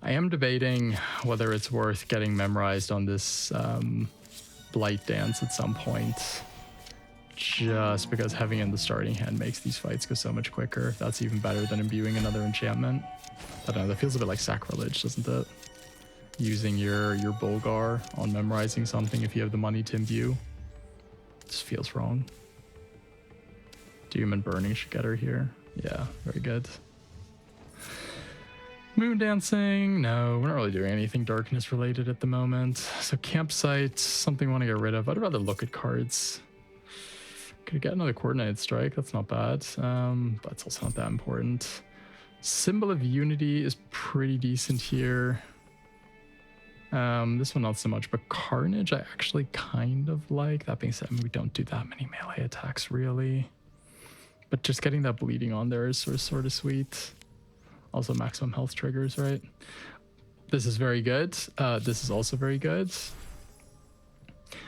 I am debating whether it's worth getting memorized on this Blight Dance at some point, just because having it in the starting hand makes these fights go so much quicker. That's even better than imbuing another enchantment. I don't know, that feels a bit like sacrilege, doesn't it? Using your Bulgar on memorizing something if you have the money to imbue. Just feels wrong. Doom and Burning should get her here. Yeah, very good. Moon Dancing, no, we're not really doing anything darkness related at the moment. So Campsite, something I want to get rid of. I'd rather look at cards. Could get another Coordinated Strike, that's not bad. But it's also not that important. Symbol of Unity is pretty decent here. This one not so much, but Carnage I actually kind of like. That being said, I mean, we don't do that many melee attacks really. But just getting that bleeding on there is sort of sweet. Also maximum health triggers, right? This is very good. This is also very good.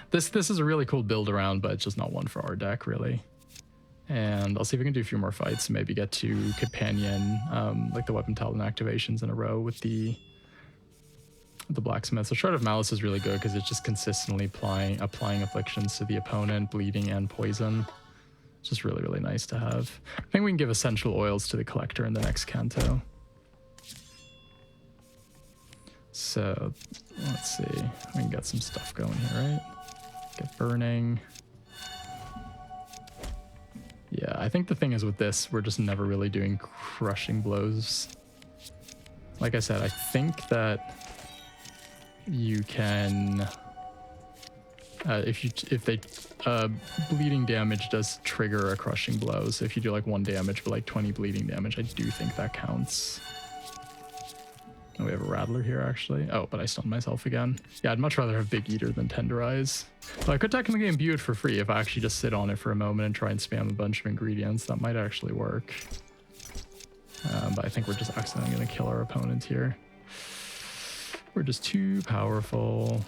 This is a really cool build around, but it's just not one for our deck really. And I'll see if we can do a few more fights, maybe get to Companion, like the Weapon Talent activations in a row with the Blacksmith. So Shroud of Malice is really good because it's just consistently applying afflictions to the opponent, bleeding and poison. It's just really, really nice to have. I think we can give Essential Oils to the Collector in the next Canto. So let's see. We can get some stuff going here, right? Get Burning. Yeah, I think the thing is with this, we're just never really doing crushing blows. Like I said, I think that you can, bleeding damage does trigger a crushing blow. So if you do like 1 damage but like 20 bleeding damage, I do think that counts. And we have a Rattler here actually. Oh, but I stunned myself again. Yeah, I'd much rather have Big Eater than Tenderize. But I could technically imbue it for free if I actually just sit on it for a moment and try and spam a bunch of ingredients. That might actually work. But I think we're just accidentally going to kill our opponent here. We're just too powerful.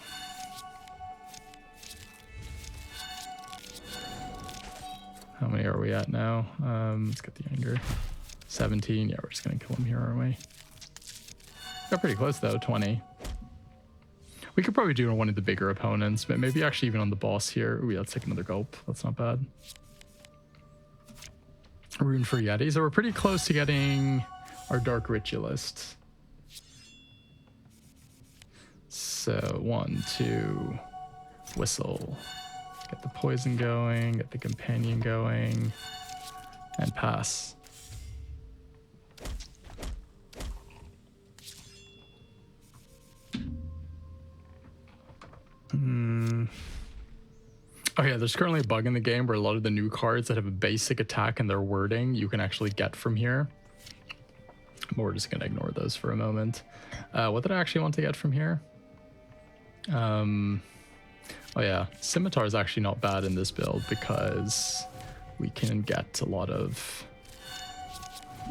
How many are we at now? Let's get the anger. 17. Yeah, we're just going to kill him here, aren't we? Got pretty close though, 20. We could probably do one of the bigger opponents, but maybe actually even on the boss here. Ooh, yeah, let's take another gulp. That's not bad. Rune for Yeti. So we're pretty close to getting our Dark Ritualist. So 1, 2, whistle. Get the poison going, get the companion going, and pass. Oh yeah, there's currently a bug in the game where a lot of the new cards that have a basic attack in their wording you can actually get from here. But we're just gonna ignore those for a moment. What did I actually want to get from here? Oh yeah, Scimitar is actually not bad in this build because we can get a lot of...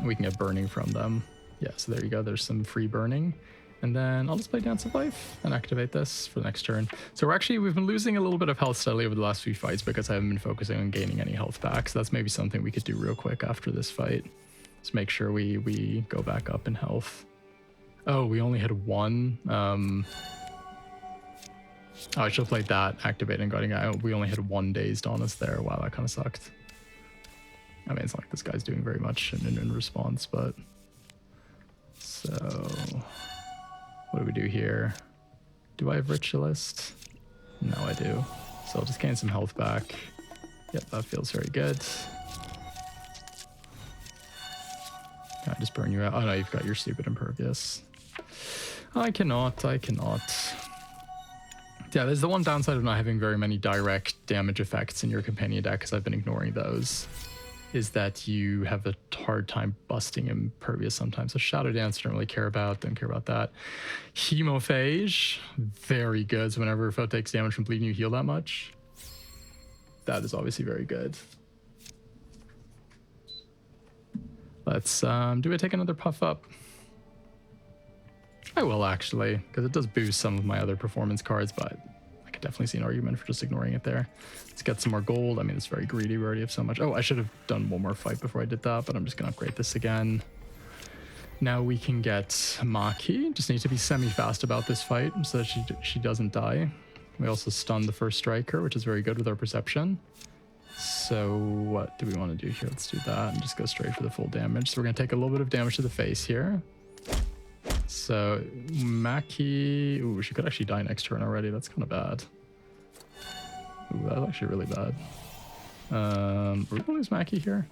we can get burning from them. Yeah, so there you go, there's some free burning. And then I'll just play Dance of Life and activate this for the next turn. So we've been losing a little bit of health steadily over the last few fights because I haven't been focusing on gaining any health back. So that's maybe something we could do real quick after this fight. Just make sure we go back up in health. Oh, we only had 1. Oh, I should have played that, activating guarding. We only had 1 dazed on us there. Wow, that kind of sucked. I mean, it's not like this guy's doing very much in response, but... So... what do we do here? Do I have Ritualist? No, I do. So I'll just gain some health back. Yep, that feels very good. Can I just burn you out? Oh no, you've got your stupid Impervious. I cannot. Yeah, there's the one downside of not having very many direct damage effects in your companion deck because I've been ignoring those. is that you have a hard time busting impervious sometimes. So Shadow Dance, don't really care about, don't care about that. Hemophage, very good. So whenever a foe takes damage from bleeding, you heal that much. That is obviously very good. Let's do I take another puff up? I will actually, because it does boost some of my other performance cards, but I could definitely see an argument for just ignoring it there. Let's get some more gold. I mean, it's very greedy. We already have so much. Oh, I should have done one more fight before I did that, but I'm just going to upgrade this again. Now we can get Maki. Just need to be semi-fast about this fight so that she doesn't die. We also stun the first striker, which is very good with our perception. So what do we want to do here? Let's do that and just go straight for the full damage. So we're going to take a little bit of damage to the face here. So Maki, ooh, she could actually die next turn already. That's kind of bad. Ooh, that's actually really bad. Are we gonna lose Maki here?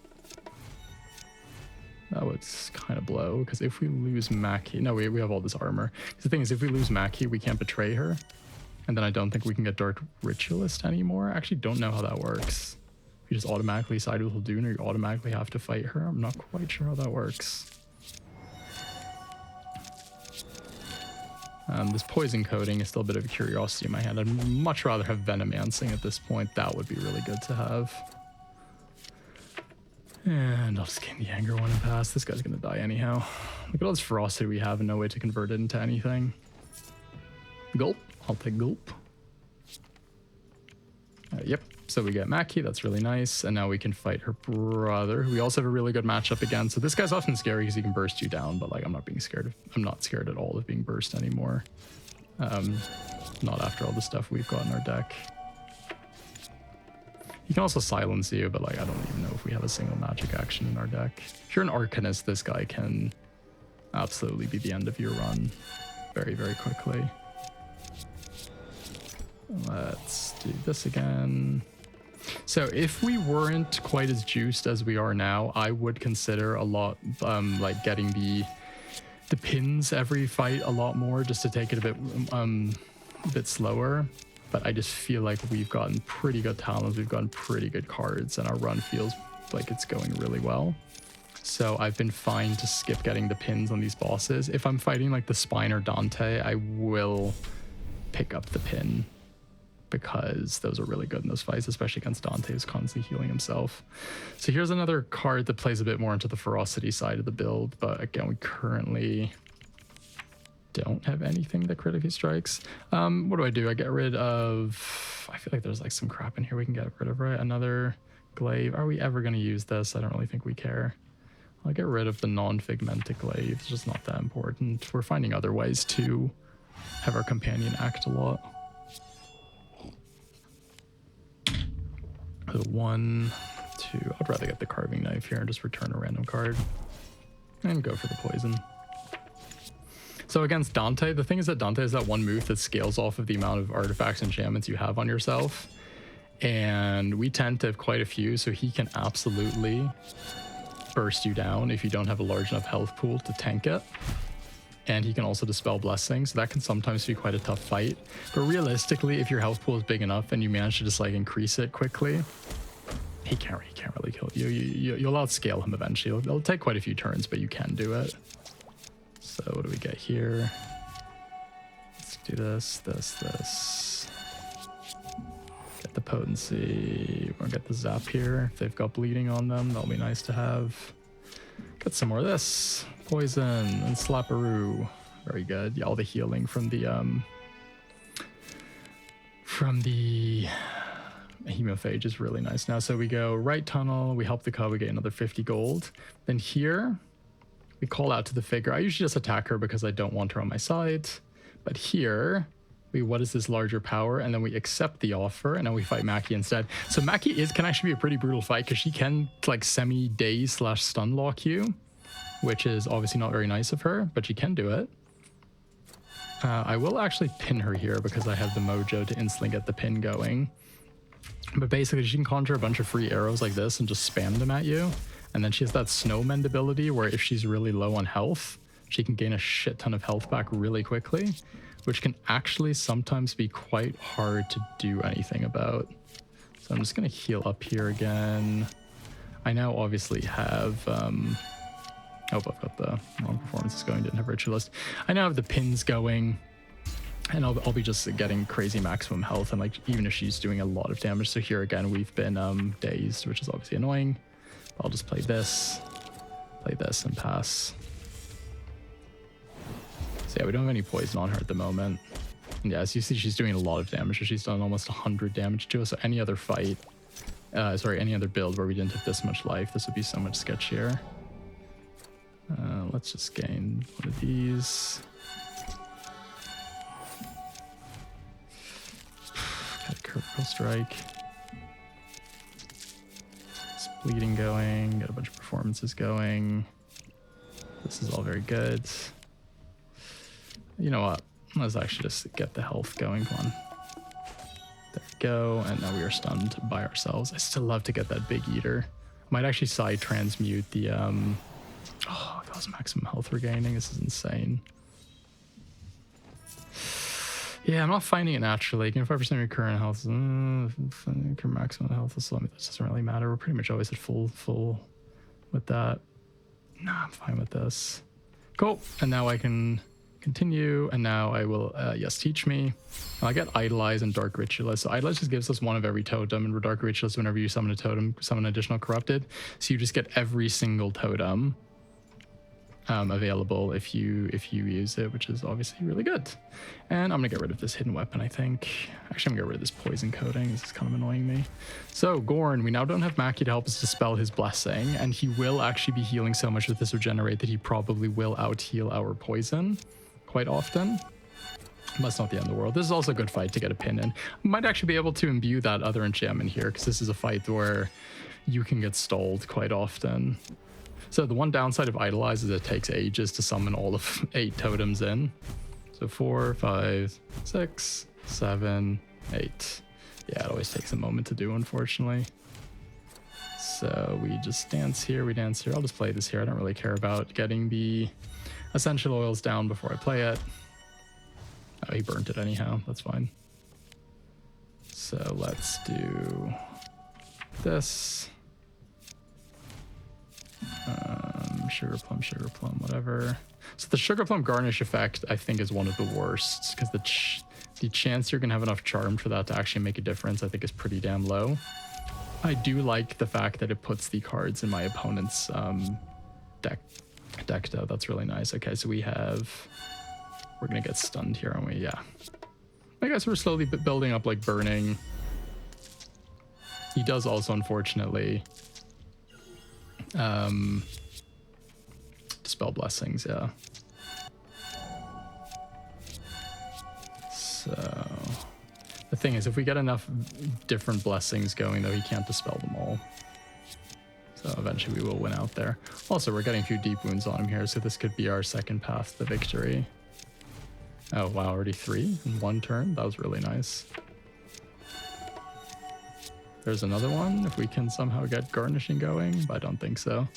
That would kind of blow, because if we lose Maki, no, we have all this armor. The thing is, if we lose Maki, we can't betray her, and then I don't think we can get Dark Ritualist anymore. I actually don't know how that works. If you just automatically side with Haldun, or you automatically have to fight her. I'm not quite sure how that works. This poison coating is still a bit of a curiosity in my hand. I'd much rather have Venomancing at this point. That would be really good to have. And I'll just gain the anger one and pass. This guy's gonna die anyhow. Look at all this ferocity we have and no way to convert it into anything. Gulp. I'll take gulp. Yep. So we get Maki. That's really nice. And now we can fight her brother, who we also have a really good matchup against. So this guy's often scary because he can burst you down, but like I'm not scared at all of being burst anymore. Not after all the stuff we've got in our deck. He can also silence you, but like I don't even know if we have a single magic action in our deck. If you're an Arcanist, this guy can absolutely be the end of your run very, very quickly. Let's do this again. So if we weren't quite as juiced as we are now, I would consider a lot like getting the pins every fight a lot more, just to take it a bit slower. But I just feel like we've gotten pretty good talents, we've gotten pretty good cards, and our run feels like it's going really well. So I've been fine to skip getting the pins on these bosses. If I'm fighting like the Spine or Dante, I will pick up the pin, because those are really good in those fights, especially against Dante, who's constantly healing himself. So here's another card that plays a bit more into the ferocity side of the build, but again, we currently don't have anything that critically strikes. What do? I get rid of... I feel like there's like some crap in here we can get rid of, right? Another glaive. Are we ever going to use this? I don't really think we care. I'll get rid of the non-figmented glaive. It's just not that important. We're finding other ways to have our companion act a lot. So 1, 2, I'd rather get the carving knife here and just return a random card and go for the poison. So against Dante, the thing is that Dante has that one move that scales off of the amount of artifacts and enchantments you have on yourself, and we tend to have quite a few, so he can absolutely burst you down if you don't have a large enough health pool to tank it. And he can also dispel blessings, so that can sometimes be quite a tough fight. But realistically, if your health pool is big enough and you manage to just like increase it quickly, he can't really kill you. You'll outscale him eventually. It'll take quite a few turns, but you can do it. So what do we get here? Let's do this. Get the potency. We're gonna get the zap here. If they've got bleeding on them, that'll be nice to have. Get some more of this. Poison and Slapperoo. Very good. Yeah, all the healing from the Hemophage is really nice now. So we go right tunnel, we help the cub, we get another 50 gold. Then here, we call out to the figure. I usually just attack her because I don't want her on my side. But here, what is this larger power? And then we accept the offer, and then we fight Maki instead. So Maki can actually be a pretty brutal fight, because she can like semi-daze/stun lock you, which is obviously not very nice of her, but she can do it. I will actually pin her here because I have the mojo to instantly get the pin going. But basically, she can conjure a bunch of free arrows like this and just spam them at you. And then she has that snowmend ability where if she's really low on health, she can gain a shit ton of health back really quickly, which can actually sometimes be quite hard to do anything about. So I'm just going to heal up here again. I now obviously have, oh, I've got the wrong performances going, didn't have Ritualist. I now have the pins going, and I'll be just getting crazy maximum health, and like, even if she's doing a lot of damage. So here again, we've been dazed, which is obviously annoying. I'll just play this, and pass. So yeah, we don't have any poison on her at the moment. And yeah, as you see, she's doing a lot of damage. So she's done almost 100 damage to us. So any other fight, any other build where we didn't have this much life, this would be so much sketchier. Let's just gain one of these. Got a critical strike. It's bleeding going. Got a bunch of performances going. This is all very good. You know what? Let's actually just get the health going. Come on. There we go. And now we are stunned by ourselves. I still love to get that big eater. Might actually side transmute the oh, that was maximum health regaining. This is insane. Yeah, I'm not finding it naturally. Gain 5% recurrent health. Maximum health. So that doesn't really matter. We're pretty much always at full with that. Nah, I'm fine with this. Cool. And now I can continue, and now I will, yes, teach me. I get Idolize and Dark Ritualist. So Idolize just gives us one of every totem, and Dark Ritualist, whenever you summon a totem, summon additional Corrupted. So you just get every single totem available if you use it, which is obviously really good. And I'm gonna get rid of this hidden weapon, I think. Actually, I'm gonna get rid of this poison coating. This is kind of annoying me. So Gorn, we now don't have Maki to help us dispel his blessing, and he will actually be healing so much with this regenerate that he probably will out heal our poison quite often. That's not the end of the world. This is also a good fight to get a pin in. Might actually be able to imbue that other enchantment here, because this is a fight where you can get stalled quite often. So the one downside of Idolize is it takes ages to summon all of 8 totems in. So 4, 5, 6, 7, 8. Yeah, it always takes a moment to do, unfortunately. So we just dance here, we dance here. I'll just play this here. I don't really care about getting the essential oils down before I play it. Oh, he burnt it anyhow. That's fine. So let's do this. Sugar plum, whatever. So the sugar plum garnish effect, I think, is one of the worst, because the chance you're gonna have enough charm for that to actually make a difference, I think, is pretty damn low. I do like the fact that it puts the cards in my opponent's deck though. That's really nice. Okay, so we're gonna get stunned here, aren't we? Yeah. I guess we're slowly building up, like, burning. He does also, unfortunately, dispel blessings, yeah. So the thing is, if we get enough different blessings going, though, he can't dispel them all. So eventually we will win out there. Also, we're getting a few deep wounds on him here, so this could be our second path to victory. Oh wow, already 3 in one turn. That was really nice. There's another one if we can somehow get garnishing going, but I don't think so.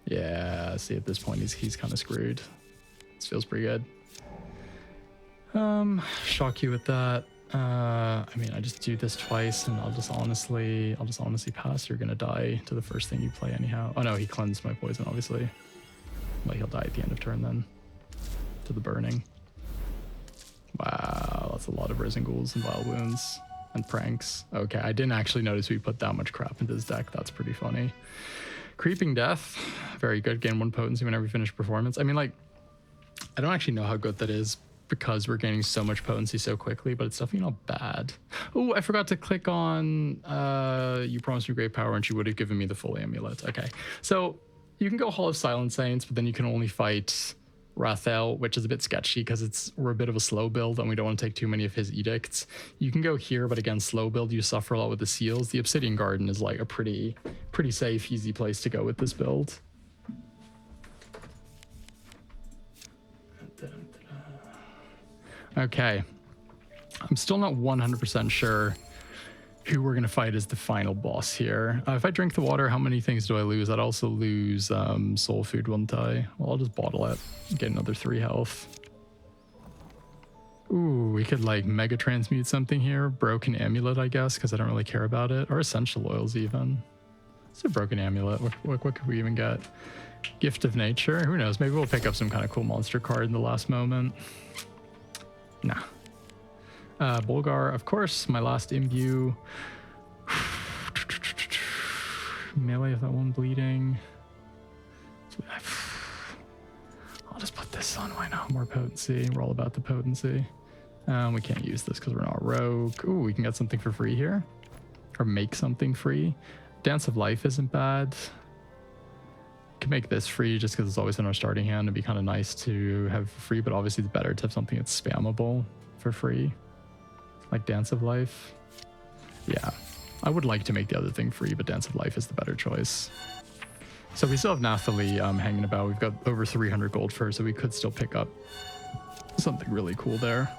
Yeah, see, at this point he's kind of screwed. This feels pretty good. Shock you with that. I mean, I just do this twice, and I'll just honestly pass. You're gonna die to the first thing you play anyhow. Oh no, he cleansed my poison, obviously. Well, he'll die at the end of turn then. To the burning. Wow, that's a lot of Risen Ghouls and Vile Wounds. And pranks. Okay, I didn't actually notice we put that much crap into his deck. That's pretty funny. Creeping Death, very good. Gain 1 potency whenever you finish performance. I mean, like, I don't actually know how good that is because we're gaining so much potency so quickly, but it's definitely not bad. Oh, I forgot to click on you promised me great power, and she would have given me the full amulet. Okay, so you can go Hall of Silent Saints, but then you can only fight Rathel, which is a bit sketchy because we're a bit of a slow build and we don't want to take too many of his edicts. You can go here, but again, slow build, you suffer a lot with the seals. The Obsidian Garden is like a pretty safe, easy place to go with this build. Okay, I'm still not 100% sure who we're gonna fight as the final boss here. If I drink the water, how many things do I lose? I'd also lose soul food, wouldn't I? Well, I'll just bottle it, get another 3 health. Ooh, we could like mega transmute something here. Broken amulet, I guess, because I don't really care about it. Or essential oils even. It's a broken amulet. What could we even get? Gift of nature? Who knows? Maybe we'll pick up some kind of cool monster card in the last moment. Nah. Bulgar, of course. My last imbue. Melee of that one bleeding. I'll just put this on. Why not? More potency. We're all about the potency. We can't use this because we're not rogue. Ooh, we can get something for free here. Or make something free. Dance of Life isn't bad. Can make this free just because it's always in our starting hand. It'd be kind of nice to have for free, but obviously it's better to have something that's spammable for free. Like Dance of Life. Yeah. I would like to make the other thing free, but Dance of Life is the better choice. So we still have Nathalie hanging about. We've got over 300 gold for her, so we could still pick up something really cool there.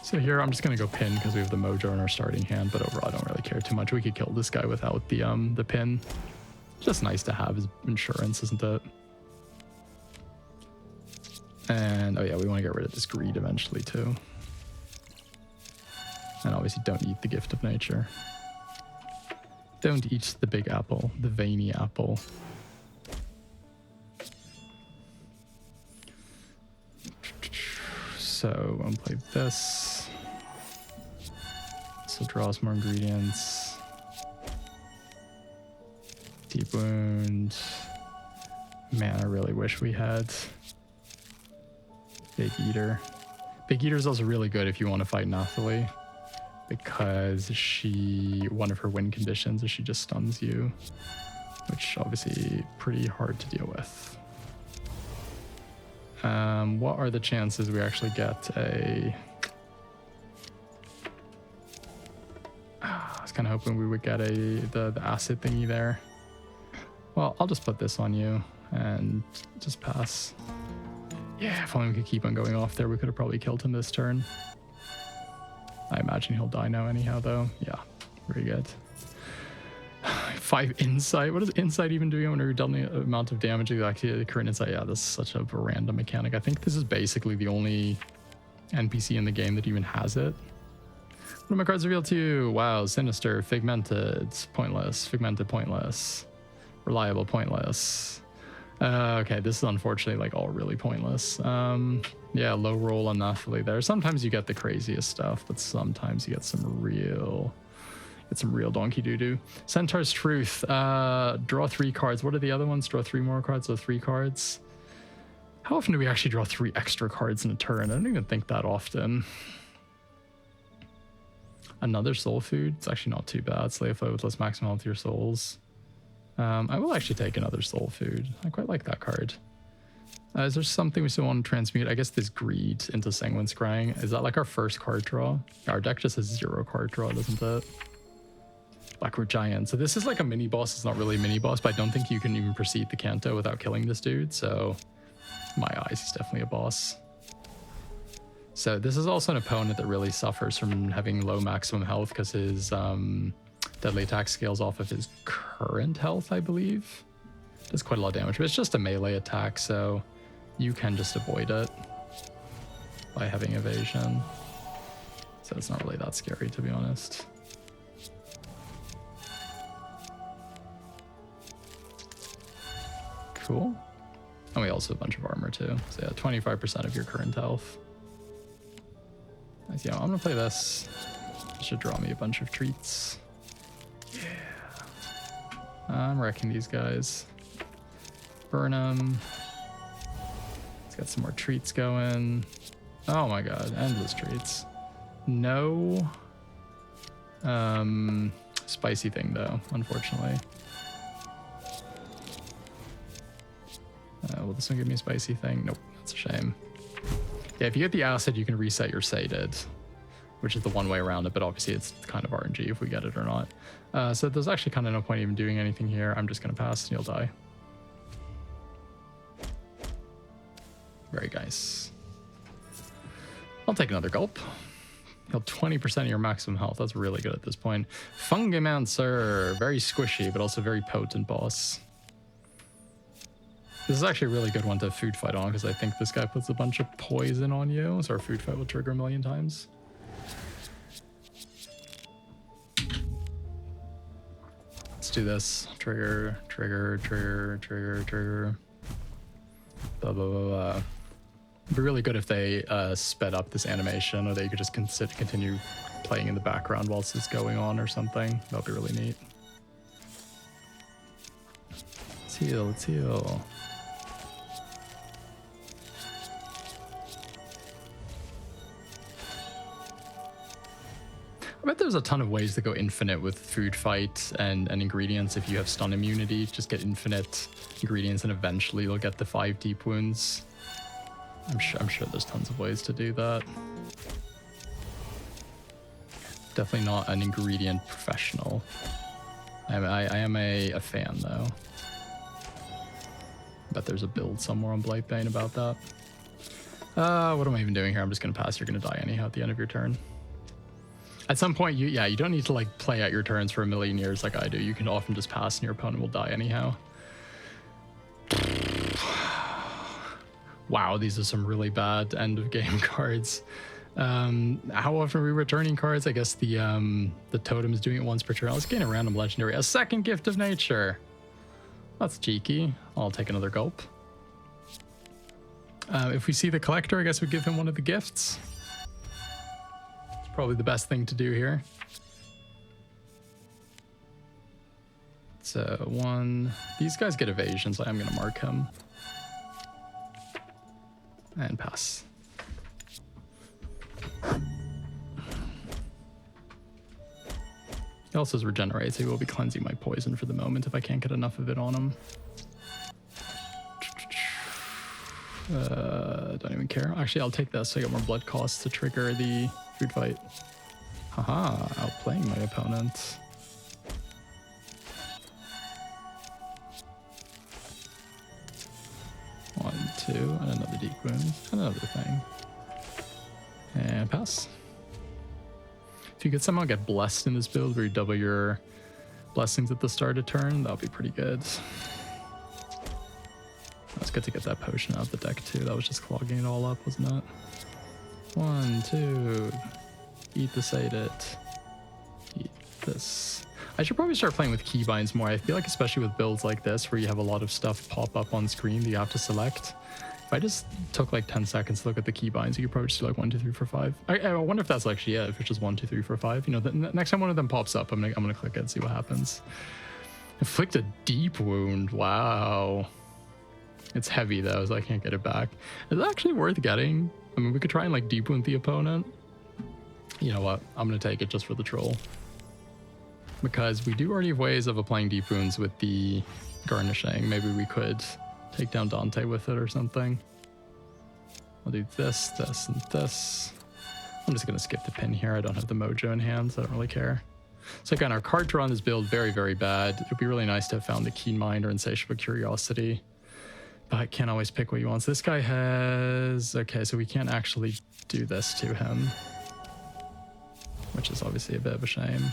So here I'm just going to go pin because we have the Mojo in our starting hand, but overall I don't really care too much. We could kill this guy without the pin. Just nice to have as insurance, isn't it? And oh yeah, we want to get rid of this greed eventually too. And obviously don't eat the gift of nature. Don't eat the big apple, the veiny apple. So I'll play this. This will draw us more ingredients. Deep wound. Man, I really wish we had Big Eater. Big Eater is also really good if you want to fight Nathalie, because one of her win conditions is she just stuns you, which obviously pretty hard to deal with. What are the chances we actually get a... I was kind of hoping we would get the acid thingy there. Well, I'll just put this on you and just pass. Yeah, if only we could keep on going off there, we could have probably killed him this turn. I imagine he'll die now anyhow, though. Yeah, very good. 5 insight. What does insight even do when you're doubling the amount of damage? Actually, the current insight. Yeah, this is such a random mechanic. I think this is basically the only NPC in the game that even has it. What are my cards revealed to you? Wow, sinister, figmented, pointless, figmented, pointless, reliable, pointless. Okay, this is unfortunately like all really pointless. Yeah, low roll on Nathalie there. Sometimes you get the craziest stuff, but sometimes you get some real donkey doo-doo. Centaur's Truth. Draw 3 cards. What are the other ones? Draw 3 more cards, so 3 cards. How often do we actually draw 3 extra cards in a turn? I don't even think that often. Another soul food. It's actually not too bad. Slay a foe with less maximum health to your souls. I will actually take another soul food. I quite like that card. Is there something we still want to transmute? I guess this greed into Sanguine Scrying. Is that like our first card draw? Our deck just has 0 card draw, doesn't it? Blackroot Giant. So this is like a mini boss. It's not really a mini boss, but I don't think you can even proceed the Canto without killing this dude. So in my eyes, he's definitely a boss. So this is also an opponent that really suffers from having low maximum health because his deadly attack scales off of his current health, I believe. Does quite a lot of damage, but it's just a melee attack, so you can just avoid it by having evasion. So it's not really that scary, to be honest. Cool. And we also have a bunch of armor too. So yeah, 25% of your current health. Nice. Yeah, I'm gonna play this. It should draw me a bunch of treats. Yeah. I'm wrecking these guys. Burn them. Let's get some more treats going. Oh my god, endless treats. No spicy thing though, unfortunately. Will this one give me a spicy thing? Nope, that's a shame. Yeah, if you get the acid, you can reset your sated, which is the one way around it, but obviously it's kind of RNG if we get it or not. So there's actually kind of no point even doing anything here. I'm just going to pass and you'll die. Very nice. I'll take another gulp. Heal 20% of your maximum health. That's really good at this point. Fungimancer. Very squishy, but also very potent boss. This is actually a really good one to food fight on because I think this guy puts a bunch of poison on you, so our food fight will trigger a million times. Let's do this. Trigger, trigger, trigger, trigger, trigger. Blah, blah, blah, blah. It'd be really good if they sped up this animation, or they could just continue playing in the background whilst it's going on or something. That'd be really neat. Let's heal, let's heal. I bet there's a ton of ways to go infinite with food fight and ingredients. If you have stun immunity, just get infinite ingredients and eventually you'll get the 5 deep wounds. I'm sure there's tons of ways to do that. Definitely not an ingredient professional. I am a fan though. Bet there's a build somewhere on Blightbane about that. What am I even doing here? I'm just gonna pass. You're gonna die anyhow at the end of your turn. At some point, you don't need to like play out your turns for a million years like I do. You can often just pass and your opponent will die anyhow. Wow, these are some really bad end of game cards. How often are we returning cards? I guess the totem is doing it once per turn. Let's gain a random legendary. A second gift of nature. That's cheeky. I'll take another gulp. If we see the collector, I guess we give him one of the gifts. Probably the best thing to do here. So one, these guys get evasion, so I'm gonna mark him and pass. He also regenerates, so he will be cleansing my poison for the moment if I can't get enough of it on him. Don't even care. Actually, I'll take this so I get more blood costs to trigger the food fight. Haha, outplaying my opponent. One, two, and another deep wound, and another thing. And pass. If you could somehow get blessed in this build where you double your blessings at the start of turn, that would be pretty good. It's good to get that potion out of the deck too. That was just clogging it all up, wasn't it? One, two. Eat this, ate it. Eat this. I should probably start playing with keybinds more. I feel like especially with builds like this where you have a lot of stuff pop up on screen that you have to select. If I just took like 10 seconds to look at the keybinds, you could probably just do like 1, 2, 3, 4, 5. I wonder if that's actually it, if it's just 1, 2, 3, 4, 5. You know, the next time one of them pops up, I'm gonna click it and see what happens. Inflict a deep wound. Wow. It's heavy though, so I can't get it back. Is it actually worth getting? I mean, we could try and like deep wound the opponent. You know what? I'm gonna take it just for the troll. Because we do already have ways of applying deep wounds with the garnishing. Maybe we could take down Dante with it or something. I'll do this, this, and this. I'm just gonna skip the pin here. I don't have the mojo in hand, so I don't really care. So again, our card draw on this build, very, very bad. It'd be really nice to have found the Keen Mind or Insatiable Curiosity. But I can't always pick what you want. So this guy has... Okay, so we can't actually do this to him. Which is obviously a bit of a shame.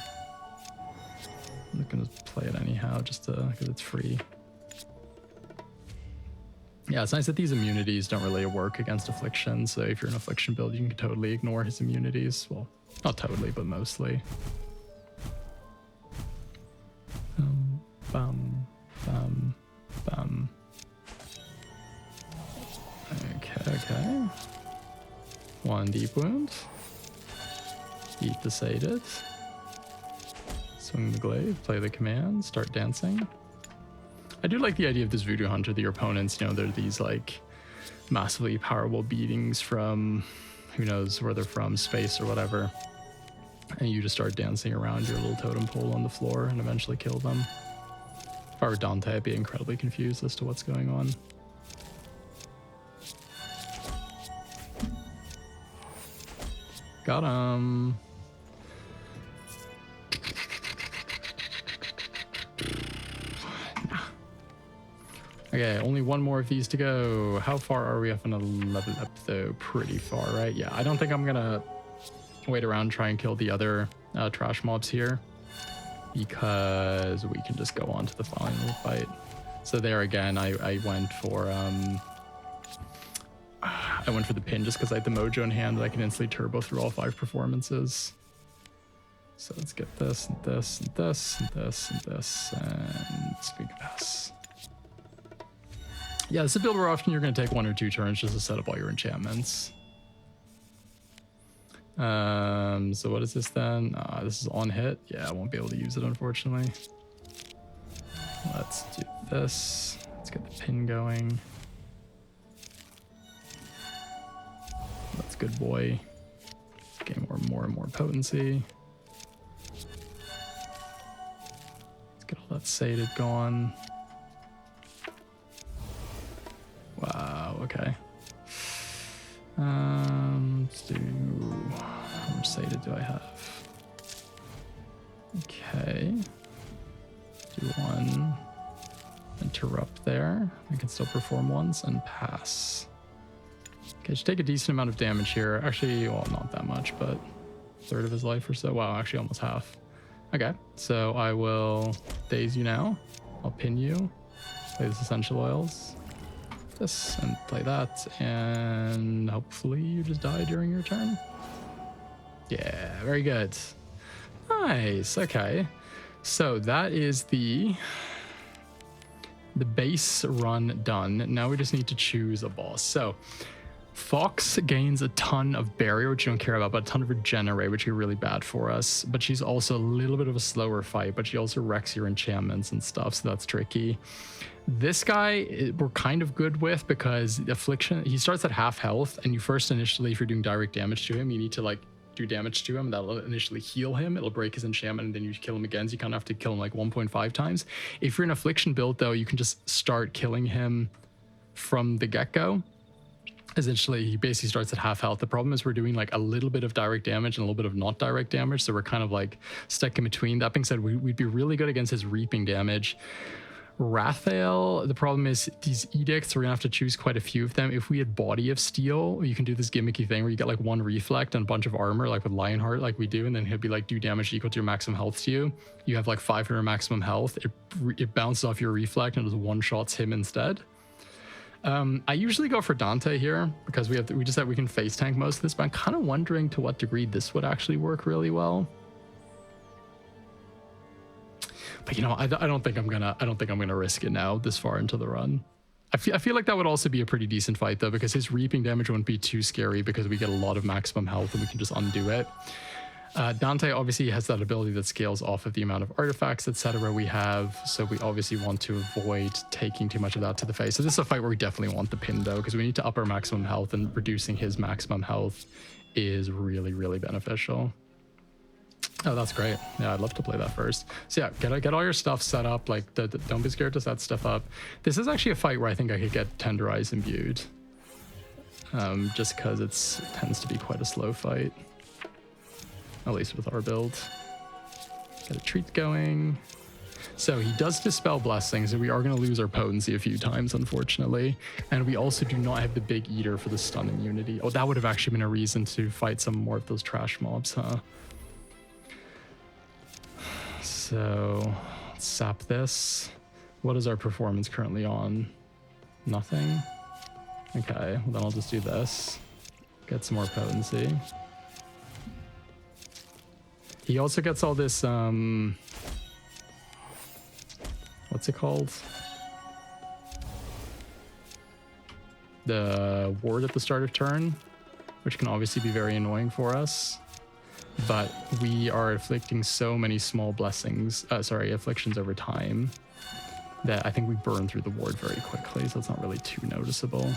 I'm not going to play it anyhow, just because it's free. Yeah, it's nice that these immunities don't really work against Affliction. So if you're an Affliction build, you can totally ignore his immunities. Well, not totally, but mostly. Bum, bum, bum. Okay. One deep wound. Eat the sated. Swing the glaive, play the command, start dancing. I do like the idea of this Voodoo Hunter, that your opponents, you know, they're these like massively powerful beatings from who knows where they're from, space or whatever. And you just start dancing around your little totem pole on the floor and eventually kill them. If I were Dante, I'd be incredibly confused as to what's going on. Got him. Okay, only one more of these to go. How far are we up on a level up though? Pretty far, right? Yeah, I don't think I'm gonna wait around and try and kill the other trash mobs here because we can just go on to the final fight. So there again, I went for the pin just because I had the mojo in hand that I can instantly turbo through all 5 performances. So let's get this and this and this and this and this and speak pass. Yeah, this is a build where often you're going to take 1 or 2 turns just to set up all your enchantments. So what is this then? This is on hit. Yeah, I won't be able to use it, unfortunately. Let's do this. Let's get the pin going. That's good, boy. Gain more and more potency. Let's get all that sated going. Wow, okay. Let's do... How much sated do I have? Okay. Do 1. Interrupt there. I can still perform once and pass. Okay, should take a decent amount of damage here. Actually, well, not that much, but 1/3 of his life or so. Wow, actually almost half. Okay, so I will daze you now. I'll pin you. Play this essential oils. This and play that, and hopefully you just die during your turn. Yeah, very good. Nice. Okay, so that is the base run done. Now we just need to choose a boss. So Fox gains a ton of barrier, which you don't care about, but a ton of regenerate, which are really bad for us. But she's also a little bit of a slower fight, but she also wrecks your enchantments and stuff, so that's tricky. This guy we're kind of good with because Affliction, he starts at half health, and you first initially, if you're doing direct damage to him, you need to like do damage to him. That'll initially heal him. It'll break his enchantment, and then you kill him again. So you kind of have to kill him like 1.5 times. If you're an Affliction build, though, you can just start killing him from the get-go. Essentially, he basically starts at half health. The problem is we're doing like a little bit of direct damage and a little bit of not direct damage, so we're kind of like stuck in between. That being said, we'd be really good against his reaping damage. Rathael, the problem is these edicts, we're gonna have to choose quite a few of them. If we had Body of Steel, you can do this gimmicky thing where you get like 1 reflect and a bunch of armor, like with Lionheart, like we do, and then he'll be like, do damage equal to your maximum health to you. You have like 500 maximum health. It bounces off your reflect and it just one-shots him instead. I usually go for Dante here because we can face tank most of this, but I'm kind of wondering to what degree this would actually work really well. But you know, I don't think I'm gonna risk it now this far into the run. I feel like that would also be a pretty decent fight though, because his reaping damage wouldn't be too scary because we get a lot of maximum health and we can just undo it. Dante obviously has that ability that scales off of the amount of artifacts, etc. we have, so we obviously want to avoid taking too much of that to the face. So this is a fight where we definitely want the pin though, because we need to up our maximum health, and reducing his maximum health is really, really beneficial. Oh, that's great. Yeah, I'd love to play that first. So yeah, get all your stuff set up. Like, don't be scared to set stuff up. This is actually a fight where I think I could get Tenderize imbued, just because it tends to be quite a slow fight. At least with our build. Got a treat going. So he does Dispel Blessings, and we are going to lose our potency a few times, unfortunately. And we also do not have the Big Eater for the stun immunity. Oh, that would have actually been a reason to fight some more of those trash mobs, huh? So let's sap this. What is our performance currently on? Nothing? Okay, well then I'll just do this. Get some more potency. He also gets all this, what's it called? The ward at the start of turn, which can obviously be very annoying for us. But we are inflicting so many small afflictions over time that I think we burn through the ward very quickly, so it's not really too noticeable.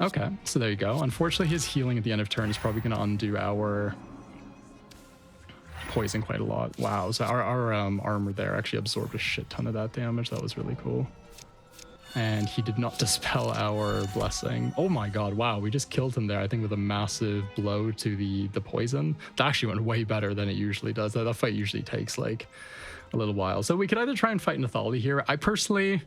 Okay, so there you go. Unfortunately, his healing at the end of turn is probably going to undo our poison quite a lot. Wow, so our armor there actually absorbed a shit ton of that damage. That was really cool. And he did not dispel our blessing. Oh my god, wow, we just killed him there, I think with a massive blow to the poison. That actually went way better than it usually does. That fight usually takes like a little while. So we could either try and fight Nathalie here. I personally,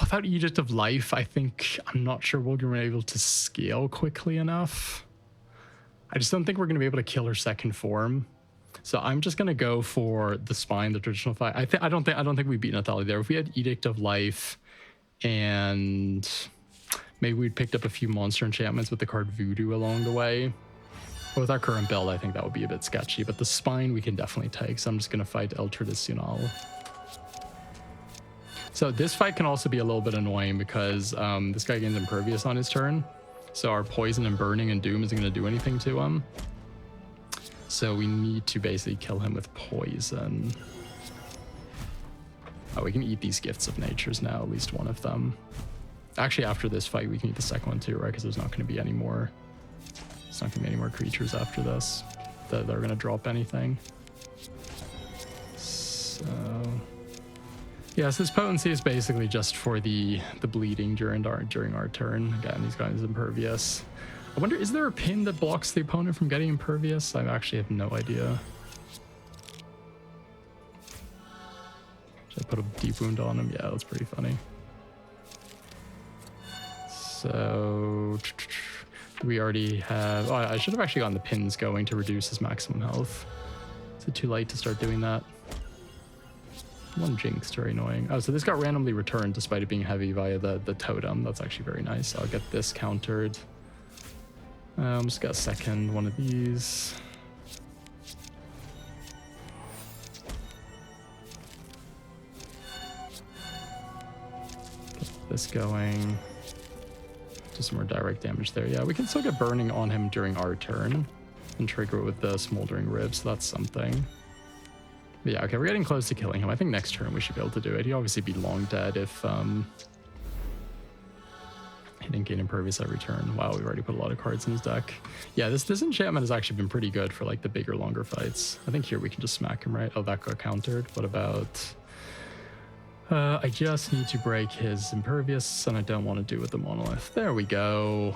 without Edict of Life, I'm not sure we're going to be able to scale quickly enough. I just don't think we're going to be able to kill her second form. So I'm just gonna go for the spine, the traditional fight. I don't think we beat Nathalie there. If we had Edict of Life, and maybe we'd picked up a few monster enchantments with the card Voodoo along the way. But with our current build, I think that would be a bit sketchy. But the spine we can definitely take. So I'm just gonna fight El Tradicional. So this fight can also be a little bit annoying because this guy gains Impervious on his turn. So our Poison and Burning and Doom isn't going to do anything to him. So we need to basically kill him with Poison. Oh, we can eat these Gifts of Natures now, at least one of them. Actually, after this fight, we can eat the second one too, right? Because there's not going to be any more... There's not going to be any more creatures after this that are going to drop anything. So... Yes, this potency is basically just for the bleeding during our turn. Again, these guys impervious. I wonder, is there a pin that blocks the opponent from getting impervious? I actually have no idea. Should I put a deep wound on him? Yeah, that's pretty funny. So we already have... Oh, I should have actually gotten the pins going to reduce his maximum health. Is it too late to start doing that? One Jinx, very annoying. Oh, so this got randomly returned despite it being heavy via the totem. That's actually very nice. I'll get this countered. Just got a second one of these. Get this going. Just some more direct damage there. Yeah, we can still get burning on him during our turn and trigger it with the Smoldering Rib, so that's something. But yeah, okay, we're getting close to killing him. I think next turn we should be able to do it. He'd obviously be long dead if he didn't gain Impervious every turn. Wow, we've already put a lot of cards in his deck. Yeah, this enchantment has actually been pretty good for like the bigger, longer fights. I think here we can just smack him, right? Oh, that got countered. What about... I just need to break his Impervious, and I don't want to do with the Monolith. There we go.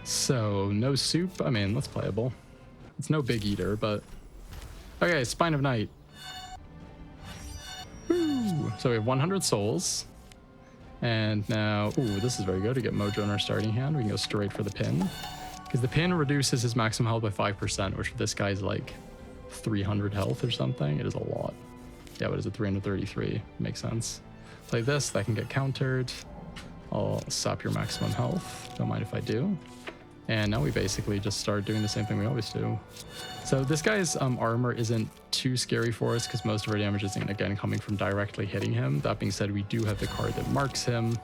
So, no soup. I mean, that's playable. It's no Big Eater, but... Okay, Spine of Night. Woo! So we have 100 souls. And now, ooh, this is very good to get Mojo in our starting hand. We can go straight for the pin. Because the pin reduces his maximum health by 5%, which for this guy's like 300 health or something. It is a lot. Yeah, what is it? 333. Makes sense. Play this, that can get countered. I'll sap your maximum health. Don't mind if I do. And now we basically just start doing the same thing we always do. So this guy's armor isn't too scary for us because most of our damage isn't, again, coming from directly hitting him. That being said, we do have the card that marks him.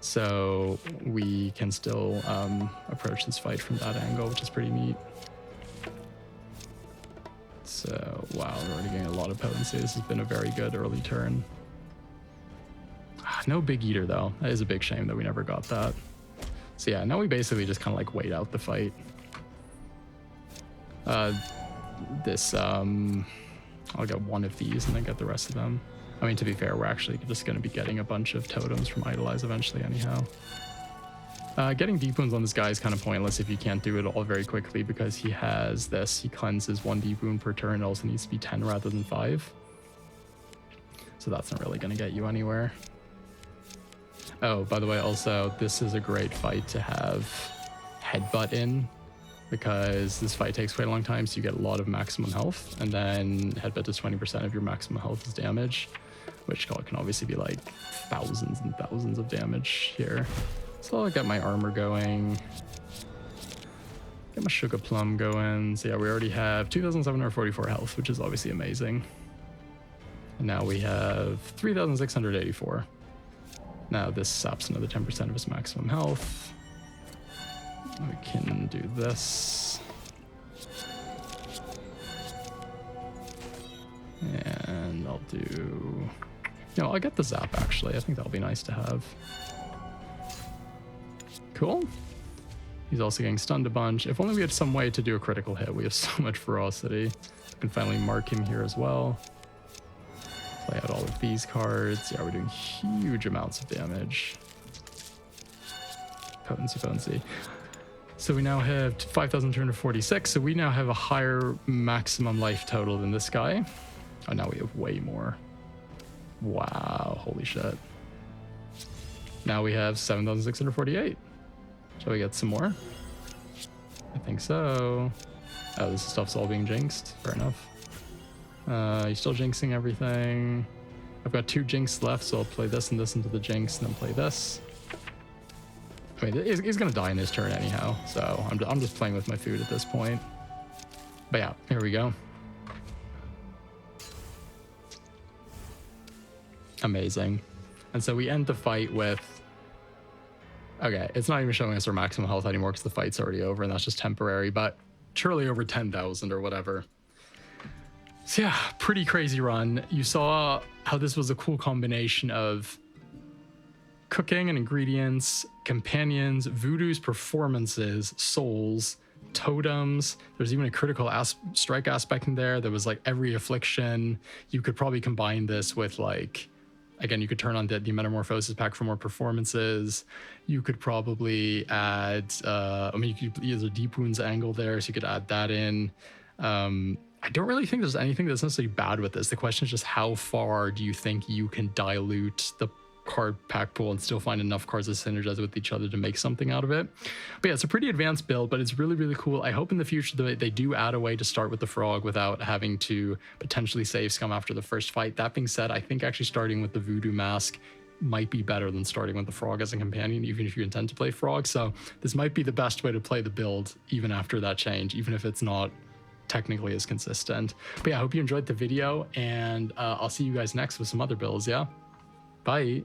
So we can still approach this fight from that angle, which is pretty neat. So, wow, we're already getting a lot of potency. This has been a very good early turn. No Big Eater, though. That is a big shame that we never got that. So yeah, now we basically just kind of like wait out the fight. I'll get one of these and then get the rest of them. I mean, to be fair, we're actually just going to be getting a bunch of totems from Idolize eventually anyhow. Getting deep wounds on this guy is kind of pointless if you can't do it all very quickly because he has this. He cleanses 1 deep wound per turn. It also needs to be 10 rather than 5. So that's not really going to get you anywhere. Oh, by the way, also, this is a great fight to have Headbutt in because this fight takes quite a long time, so you get a lot of maximum health, and then Headbutt does 20% of your maximum health as damage, which can obviously be like thousands and thousands of damage here. So I'll get my armor going, get my Sugar Plum going. So yeah, we already have 2,744 health, which is obviously amazing. And now we have 3,684. Now this saps another 10% of his maximum health. We can do this. And I'll do... No, I'll get the zap actually. I think that'll be nice to have. Cool. He's also getting stunned a bunch. If only we had some way to do a critical hit. We have so much ferocity. I can finally mark him here as well. Play out all of these cards. Yeah, we're doing huge amounts of damage. Potency. So we now have 5,246. So we now have a higher maximum life total than this guy. Oh, now we have way more. Wow, holy shit. Now we have 7,648. Shall we get some more? I think so. Oh, this stuff's all being jinxed. Fair enough. You're still jinxing everything. I've got 2 jinx left, so I'll play this and this into the jinx, and then play this. I mean, he's gonna die in his turn anyhow, so I'm just playing with my food at this point. But yeah, here we go. Amazing. And so we end the fight with... Okay, it's not even showing us our maximum health anymore because the fight's already over, and that's just temporary, but surely over 10,000 or whatever. So yeah, pretty crazy run. You saw how this was a cool combination of cooking and ingredients, companions, voodoo's performances, souls, totems. There's even a critical strike aspect in there. There was like every affliction. You could probably combine this with like, again, you could turn on the Metamorphosis pack for more performances. You could probably add, I mean, you could use a Deep Wounds angle there, so you could add that in. I don't really think there's anything that's necessarily bad with this. The question is just how far do you think you can dilute the card pack pool and still find enough cards that synergize with each other to make something out of it. But yeah, it's a pretty advanced build, but it's really, really cool. I hope in the future that they do add a way to start with the frog without having to potentially save scum after the first fight. That being said, I think actually starting with the voodoo mask might be better than starting with the frog as a companion, even if you intend to play frog. So this might be the best way to play the build even after that change, even if it's not technically as consistent. But yeah, I hope you enjoyed the video, and I'll see you guys next with some other builds. Yeah, bye.